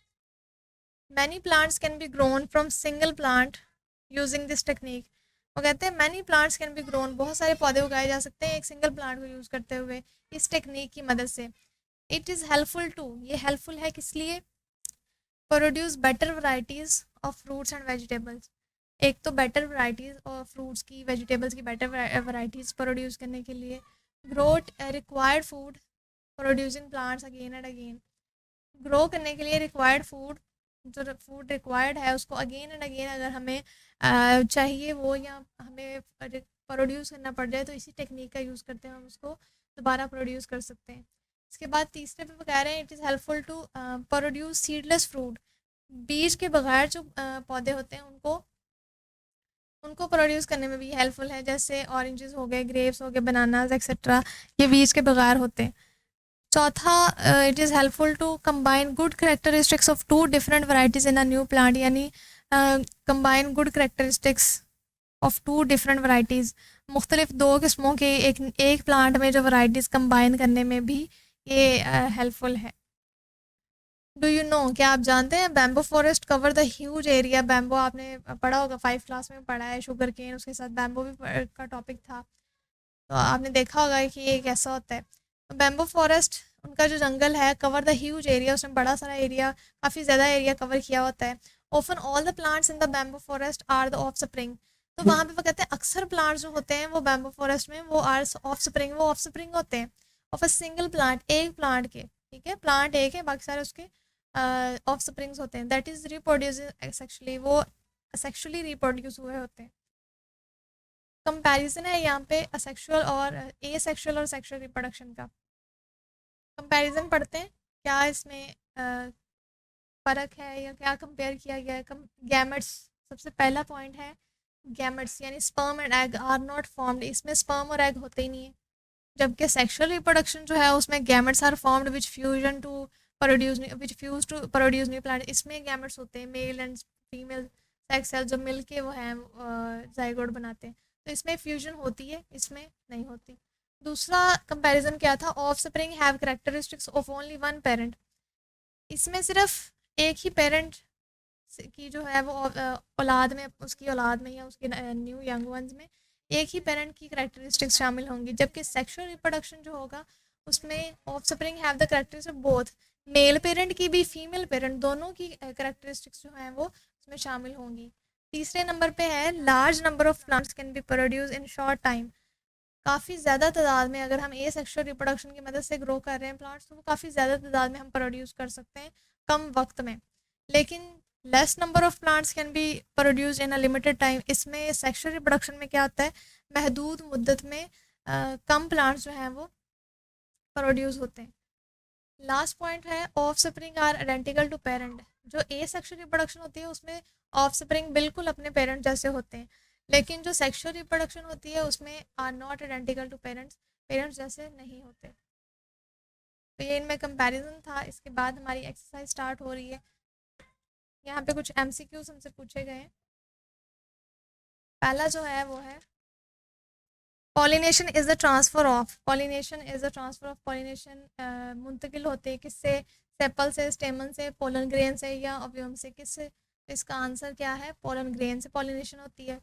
Many plants can be grown from single plant using this technique. वो कहते हैं many plants can be grown, बहुत सारे पौधे उगाए जा सकते हैं एक सिंगल प्लांट को यूज़ करते हुए इस टेक्निक की मदद से। इट इज़ हेल्पफुल टू, ये हेल्पफुल है किस लिए? Produce better varieties of fruits and vegetables, एक तो बेटर वैरायटीज़ और फ्रूट्स की, वेजिटेबल्स की बेटर वैरायटीज़ प्रोड्यूस करने के लिए। Growth required food producing plants again and again, grow करने के लिए रिक्वायर्ड फूड, जो फूड रिक्वायर्ड है उसको अगेन एंड अगेन अगर हमें चाहिए वो, या हमें प्रोड्यूस करना पड़ जाए, तो इसी टेक्निक का यूज़ करते हैं हम उसको दोबारा प्रोड्यूस कर सकते हैं। इसके बाद तीसरे पे कह रहे हैं it is helpful to produce seedless fruit, बीज के बगैर जो पौधे होते हैं उनको प्रोड्यूस करने में भी हेल्पफुल है, जैसे ऑरेंजेस हो गए, ग्रेप्स हो गए, बनानास एक्सेट्रा, ये बीज के बगैर होते हैं। चौथा, it is helpful to combine good characteristics of two different varieties in a new plant, यानी combine good characteristics of two different varieties, मुख्तलिफ दो किस्मों के एक प्लांट में जो वैरायटीज़ कंबाइन करने में भी ये हेल्पफुल है। डू यू नो, क्या आप जानते हैं bamboo forest cover the huge area? Bamboo आपने पढ़ा होगा, 5 क्लास में पढ़ा है, शुगर केन उसके साथ बैम्बो भी का टॉपिक था, तो आपने देखा होगा कि ये कैसा होता है। तो बैम्बो फॉरेस्ट, उनका जो जंगल है, कवर द ह्यूज एरिया, उसमें बड़ा सारा एरिया, काफ़ी ज़्यादा एरिया कवर किया होता है। Often all the plants in the bamboo forest are the offspring, तो वहाँ पे वो कहते हैं अक्सर प्लांट्स जो होते हैं वो बैम्बो फॉरेस्ट में वो आर ऑफ स्प्रिंग, वो ऑफ स्प्रिंग होते हैं ऑफ अ सिंगल प्लांट, एक प्लांट के, ठीक है, प्लांट एक है, बाकी सारे उसके ऑफ स्प्रिंग्स होते हैं। दैट इज़ रिप्रोड्यूस सेक्शुअली, वो सेक्शुअली रिप्रोड्यूस हुए होते हैं। कंपैरिजन है यहाँ पे असेक्सुअल और एसेक्सुअल और सेक्सुअल रिप्रोडक्शन का। कंपैरिजन पढ़ते हैं, क्या इसमें फ़र्क है या क्या कंपेयर किया गया है। गैमेट्स, सबसे पहला पॉइंट है गैमेट्स, यानी sperm and egg are not formed, इसमें स्पर्म और एग होते ही नहीं है। जबकि सेक्सुअल रिप्रोडक्शन जो है उसमें gametes are formed which fusion to produce which fuse to produce new plant, इसमें गैमेट्स होते हैं, male and female sex cell जो मिल के वो हैं जाइगोट बनाते हैं, तो इसमें फ्यूजन होती है, इसमें नहीं होती। दूसरा कंपैरिजन क्या था, of spring have characteristics of only one parent, इसमें सिर्फ एक ही पेरेंट की जो है वो औलाद में, उसकी औलाद में या उसके न्यू यंग वंस में एक ही पेरेंट की करैक्टरिस्टिक्स शामिल होंगी। जबकि सेक्सुअल रिप्रोडक्शन जो होगा उसमें of spring have the characteristics both, male parent की भी फीमेल पेरेंट दोनों की करैक्टरिस्टिक्स जो हैं वो उसमें शामिल होंगी। तीसरे नंबर पे है large number of plants can be produce in short time, काफ़ी ज़्यादा तादाद में अगर हम ए सेक्सुअल रिप्रोडक्शन की मदद से ग्रो कर रहे हैं प्लांट्स, तो वो काफ़ी ज़्यादा तादाद में हम प्रोड्यूस कर सकते हैं कम वक्त में। लेकिन less number of plants can be produce in a limited time, इसमें सेक्सुअल रिप्रोडक्शन में क्या होता है, महदूद मुद्दत में कम प्लांट्स जो हैं वो प्रोड्यूस होते हैं। लास्ट पॉइंट है offspring are identical to parent. जो ए सेक्शुअल रिप्रोडक्शन होती है उसमें ऑफ स्प्रिंग बिल्कुल अपने पेरेंट जैसे होते हैं, लेकिन जो सेक्शुअल रिप्रोडक्शन होती है उसमें are not identical to parents, parents जैसे नहीं होते। तो ये इनमें कंपैरिजन था। इसके बाद हमारी एक्सरसाइज स्टार्ट हो रही है। यहाँ पे कुछ एमसीक्यूज हमसे पूछे गए हैं। पहला जो है वो है pollination is the transfer of, pollination is the transfer of, pollination मुंतकिल होते हैं किससे, सेपल से, स्टेमन से, पोलन ग्रेन से या ओव्यूम से, किससे? इसका आंसर क्या है? पोलन ग्रेन से पॉलिनेशन होती है।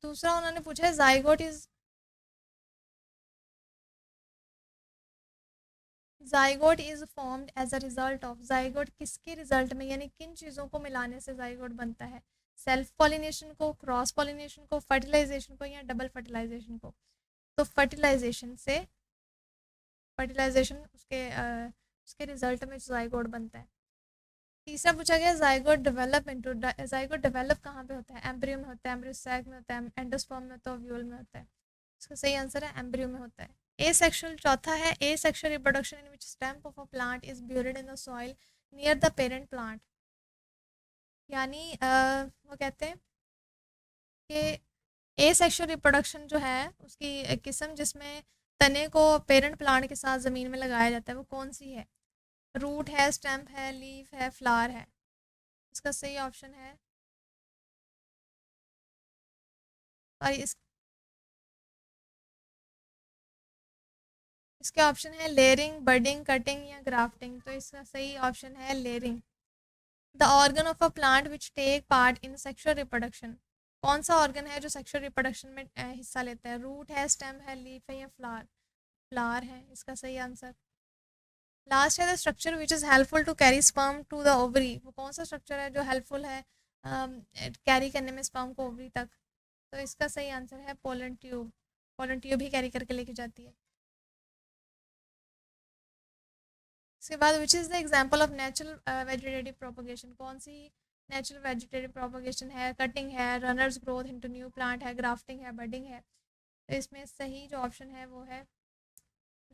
दूसरा उन्होंने पूछा है zygote is formed as a result of, zygote किसके रिजल्ट में, यानी किन चीज़ों को मिलाने से जाइगोट बनता है? सेल्फ पॉलिनेशन को, क्रॉस पॉलिनेशन को, फर्टिलाइजेशन को या डबल फर्टिलाइजेशन को? तो फर्टिलाइजेशन से, फर्टिलाइजेशन उसके रिजल्ट में जाइगोट बनता है। तीसरा पूछा गया जाइगोट डेवलप कहाँ पे होता है? एम्ब्रियो में होता है, एम्ब्रियो सैक में होता है, एंडोस्पर्म में होता है, ओव्यूल में होता है? इसका सही आंसर है एम्ब्रियो में होता है। एसेक्सुअल चौथा है asexual reproduction in which stem of a plant is buried in the soil near the parent plant. यानी वो कहते हैं कि एसेक्सुअल रिप्रोडक्शन जो है उसकी किस्म जिसमें तने को पेरेंट प्लांट के साथ ज़मीन में लगाया जाता है वो कौन सी है? रूट है, स्टेम्प है, लीफ है, फ्लावर है? इसका सही ऑप्शन है, और इसके ऑप्शन है लेयरिंग, बडिंग, कटिंग या ग्राफ्टिंग। तो इसका सही ऑप्शन है layering. The organ of a plant which take part in sexual reproduction, कौन सा ऑर्गन है जो सेक्सुअल रिप्रोडक्शन में हिस्सा लेता है? रूट है, स्टेम है, लीफ है या फ्लावर? फ्लावर है इसका सही आंसर। लास्ट है the structure which is helpful to carry sperm to the ovary, वो कौन सा स्ट्रक्चर है जो हेल्पफुल है कैरी करने में स्पर्म को ओवरी तक? तो इसका सही आंसर है पोलन ट्यूब, पोलन ट्यूब ही कैरी करके लेके जाती है। इसके बाद विच is the example of natural vegetative propagation, कौन सी नेचुरल वेजिटेटिव प्रोपोगेशन है? कटिंग है, runners growth into new plant है, ग्राफ्टिंग है, बडिंग है? तो इसमें सही जो ऑप्शन है वो है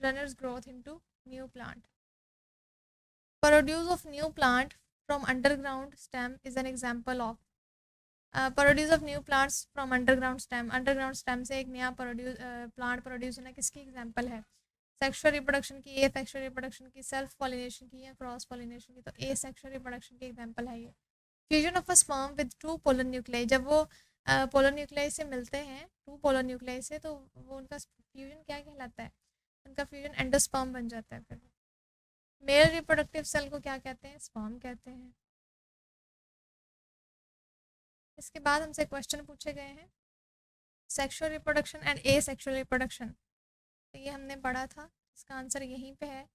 runners growth into new plant. Produce of new plant from underground stem is an example of, produce of new plants from underground stem, underground stem से एक नया प्लांट प्रोड्यूस होना किसकी एग्जाम्पल है? सेक्सुअल रिप्रोडक्शन की, ए सेक्सुअल रिप्रोडक्शन की, self pollination की या क्रॉस पॉलिनेशन की? तो ए सेक्सुअल रिप्रोडक्शन की एग्जांपल है ये। Fusion of a sperm with two polar nuclei, जब वो पोलर न्यूक्लियाई से मिलते हैं, टू पोलर न्यूक्लियाई से, तो वो उनका फ्यूजन क्या कहलाता है? उनका फ्यूजन एंडोस्पर्म बन जाता है। फिर मेल रिप्रोडक्टिव सेल को क्या कहते हैं? स्पर्म कहते हैं। इसके बाद हमसे क्वेश्चन पूछे गए हैं sexual reproduction and A sexual reproduction, तो ये हमने पढ़ा था, इसका आंसर यहीं पे है।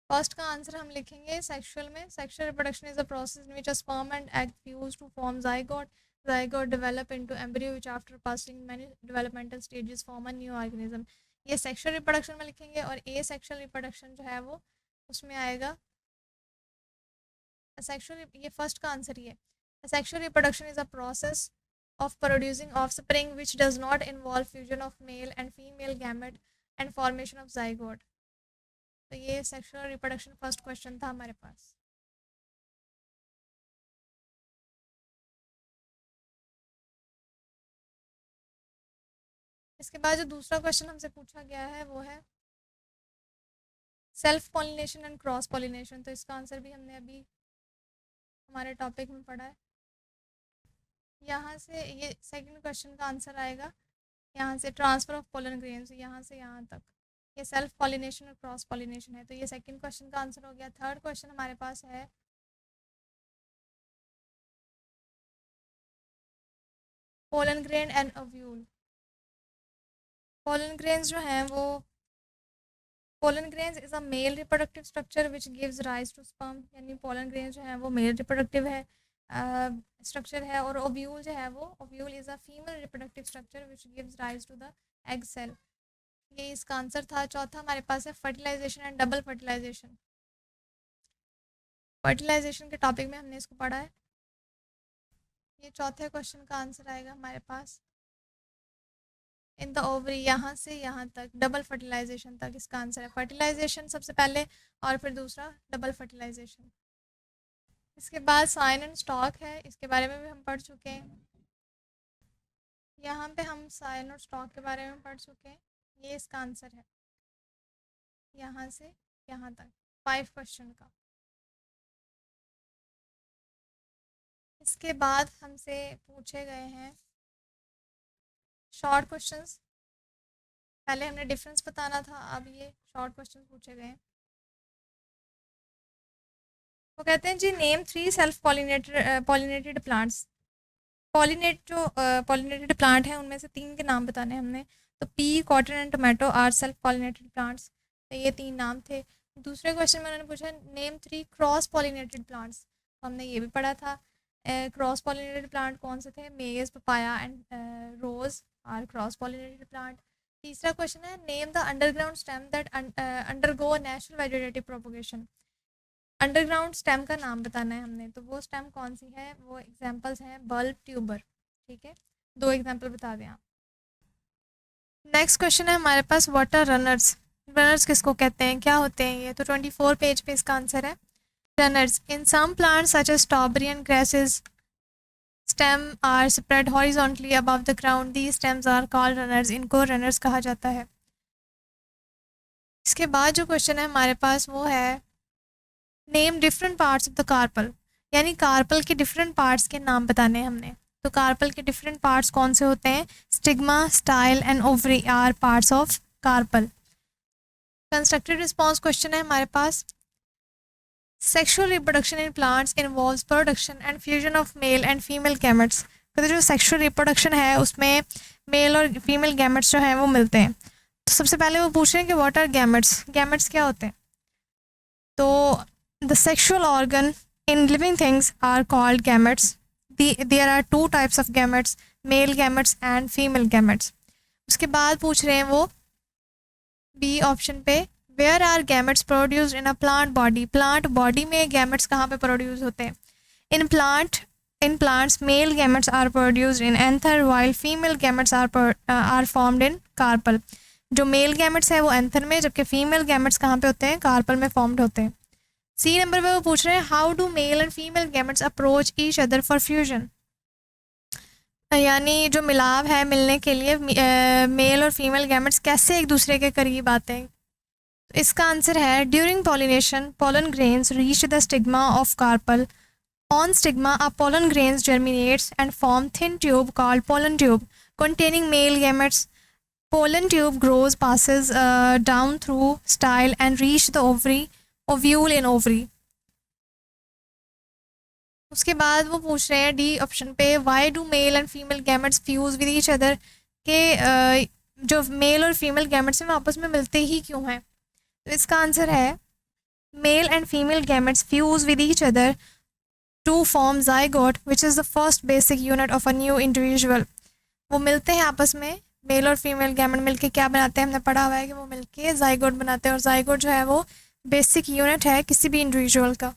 फर्स्ट का आंसर हम लिखेंगे सेक्सुअल में, sexual reproduction is a process in which a sperm and egg fuse to form zygote, zygote develop into embryo which after passing many developmental stages form a new organism. ये sexual reproduction में लिखेंगे, और ए sexual reproduction जो है वो उसमें आएगा sexual, ये फर्स्ट का आंसर ही है। Sexual reproduction is a process of producing offspring which does not involve fusion of male and female gamete and formation of zygote। तो ये सेक्सुअल रिप्रोडक्शन फर्स्ट क्वेश्चन था हमारे पास। इसके बाद जो दूसरा क्वेश्चन हमसे पूछा गया है वो है self pollination and cross pollination. तो इसका आंसर भी हमने अभी हमारे टॉपिक में पढ़ा है। यहाँ से ये सेकंड क्वेश्चन का आंसर आएगा, यहाँ से ट्रांसफर ऑफ पोलन ग्रेन से यहाँ तक, ये सेल्फ पॉलिनेशन और क्रॉस पॉलिनेशन है। तो ये सेकंड क्वेश्चन का आंसर हो गया। थर्ड क्वेश्चन हमारे पास है pollen grain and ovule. Pollen grains जो हैं वो, pollen grains is a male reproductive structure which gives rise to sperm, यानी पोलन ग्रेन्स जो है वो मेल रिप्रोडक्टिव है स्ट्रक्चर है, और ओव्यूल जो है वो, ovule is a female reproductive structure which gives rise to the egg cell. ये इसका आंसर था। चौथा हमारे पास है fertilisation and double fertilisation. Fertilisation के टॉपिक में हमने इसको पढ़ा है। ये चौथे क्वेश्चन का आंसर आएगा हमारे पास। इन द ओवरी, यहाँ से यहाँ तक, डबल फर्टिलाइजेशन तक इसका आंसर है। फर्टिलाइजेशन सबसे पहले और फिर दूसरा डबल फर्टिलाइजेशन। इसके बाद साइन एंड स्टॉक है, इसके बारे में भी हम पढ़ चुके हैं। यहाँ पे हम साइन और स्टॉक के बारे में पढ़ चुके हैं। ये इसका आंसर है, यहाँ से यहाँ तक 5 क्वेश्चन का। इसके बाद हमसे पूछे गए हैं शॉर्ट क्वेश्चंस। पहले हमने डिफरेंस बताना था, अब ये शॉर्ट क्वेश्चन पूछे गए हैं। वो कहते हैं जी name 3 self pollinated plants. Pollinated plant हैं उनमें से 3 के नाम बताने हमने। तो pea, cotton and tomato are self pollinated plants. तो ये 3 नाम थे। दूसरे क्वेश्चन में उन्होंने पूछा नेम 3 क्रॉस पॉलिनेटेड प्लांट्स। तो हमने ये भी पढ़ा था। क्रॉस पॉलिनेटेड प्लांट कौन से थे? Maize, papaya and rose are cross pollinated plant. तीसरा क्वेश्चन है name the underground stem that undergo natural vegetative propagation. Underground stem का नाम बताना है हमने। तो वो स्टेम कौन सी है? वो एग्जांपल्स हैं बल्ब, ट्यूबर। ठीक है, 2 एग्जांपल बता दें आप। नेक्स्ट क्वेश्चन है हमारे पास व्हाट आर रनर्स। रनर्स किसको कहते हैं, क्या होते हैं ये? तो 24 पेज पे इसका आंसर है runners. In some plants such as strawberry and grasses stem are spread horizontally above the ground, these stems are called runners. इनको रनर्स कहा जाता है। इसके बाद जो क्वेश्चन है हमारे पास वो है name different parts of the carpel, यानी कार्पल के डिफरेंट पार्ट्स के नाम बताने हैं हमने। तो कार्पल के डिफरेंट पार्ट्स कौन से होते हैं? Stigma, style and ovary are parts of carpel. Constructed response question है हमारे पास sexual reproduction in plants involves production and fusion of male and female gametes. तो जो सेक्सुअल रिप्रोडक्शन है उसमें मेल और फीमेल गैमेट्स जो हैं वो मिलते हैं। तो सबसे पहले वो पूछ रहे हैं कि व्हाट आर गैमेट्स। गैमेट्स क्या होते हैं? तो the sexual organ in living things are called gametes. There are 2 types of gametes, male gametes and female gametes. उसके बाद पूछ रहे हैं वो बी ऑप्शन पे where are gametes produced in a plant body. plant body में gametes कहाँ पे प्रोड्यूस होते हैं? in plants male gametes are produced in anther while female gametes are formed in carpel. जो मेल गैमेट्स हैं वो anther में, जबकि फीमेल गैमेट्स कहाँ पे होते हैं? कार्पल में फॉर्म्ड होते हैं। सी नंबर पे वो पूछ रहे हैं how do mail and female gametes approach each other for fusion, यानी जो मिलाव है मिलने के लिए मेल और फीमेल गैमेट्स कैसे एक दूसरे के करीब आते हैं। तो इसका आंसर है during pollination pollen grains reach the stigma of carpel. On stigma a pollen grains germinates and form thin tube called pollen tube containing male gametes. Pollen tube grows, passes down through style and reach the ovule in ovary. उसके बाद वो पूछ रहे हैं D option पे why do mail and female gametes fuse with each other, के जो mail और फीमेल गैमेट्स हैं वो आपस में मिलते ही क्यों हैं? तो इसका आंसर है male and female gametes fuse with each other to form zygote which is the first basic unit of a new individual. वो मिलते हैं आपस में, मेल और फीमेल गैमेट मिलके क्या बनाते हैं? हमने पढ़ा हुआ है कि वो मिलके ज़ाइगोट बनाते हैं, और ज़ाइगोट जो है वो बेसिक यूनिट है किसी भी इंडिविजुअल का।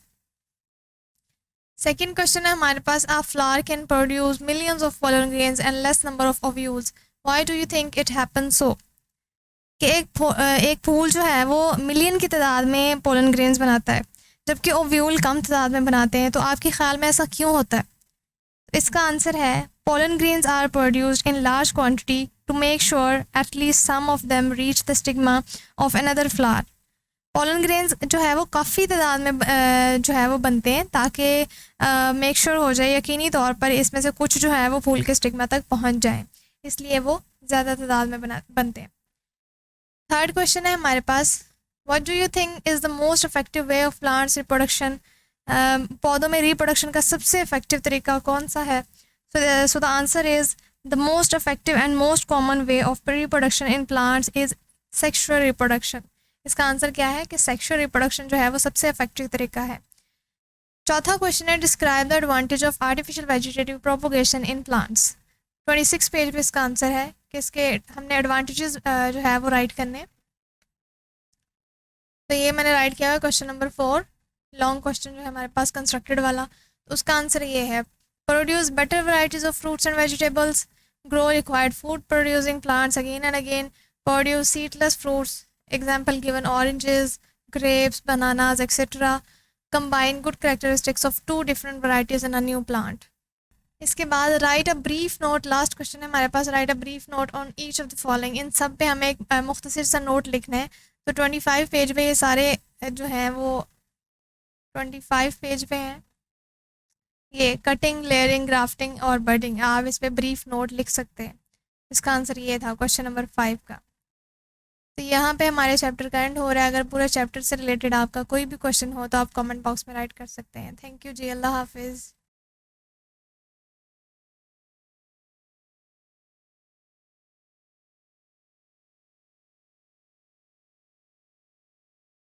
सेकेंड क्वेश्चन है हमारे पास a flower can produce millions of pollen grains and less number of ovules, why do you think it happen so. कि एक फूल जो है वो मिलियन की तादाद में पोलन ग्रेन्स बनाता है जबकि ओव्यूल कम तादाद में बनाते हैं, तो आपके ख्याल में ऐसा क्यों होता है? इसका आंसर है pollen grains are produced in large quantity to make sure at least some of them reach the stigma of another flower. Pollen grains जो है वो काफ़ी तादाद में जो है वो बनते हैं ताकि मेक श्योर हो जाए यकीनी तौर पर इसमें से कुछ जो है वो फूल के स्टिग्मा तक पहुंच जाए, इसलिए वो ज़्यादा तादाद में बनते हैं। थर्ड क्वेश्चन है हमारे पास what do you think is the most effective way of plants reproduction. पौधों में रिप्रोडक्शन का सबसे इफेक्टिव तरीका कौन सा है? So the answer is the most effective and most common way of reproduction in plants is sexual reproduction. इसका answer क्या है कि सेक्शुअल रिप्रोडक्शन जो है वो सबसे इफेक्टिव तरीका है। चौथा क्वेश्चन है describe the advantage of artificial vegetative propagation in plants. 26 page पे इसका आंसर है कि इसके हमने एडवांटेजेस जो है वो राइट करने। तो ये मैंने राइट किया है क्वेश्चन नंबर 4, लॉन्ग क्वेश्चन जो है हमारे पास कंस्ट्रक्टेड वाला। तो उसका आंसर ये है produce better varieties of fruits and vegetables, grow required food producing plants again and again, produce seedless fruits, example given oranges, grapes, bananas, etc. Combine good characteristics of two different varieties in a new plant. इसके बाद write a brief note, last question है हमारे पास, write a brief note on each of the following, इन सब पे हमें एक मुख्तसर सा नोट लिखना है। तो 25 पेज पे ये सारे जो हैं वो 25 पेज पे हैं, ये कटिंग, लेयरिंग, ग्राफ्टिंग और बर्डिंग, आप इस पर ब्रीफ नोट लिख सकते हैं। इसका आंसर ये था क्वेश्चन नंबर 5 का। तो यहाँ पे हमारे चैप्टर का एंड हो रहा है। अगर पूरे चैप्टर से रिलेटेड आपका कोई भी क्वेश्चन हो तो आप कमेंट बॉक्स में राइट कर सकते हैं। थैंक यू जी, अल्लाह हाफिज़।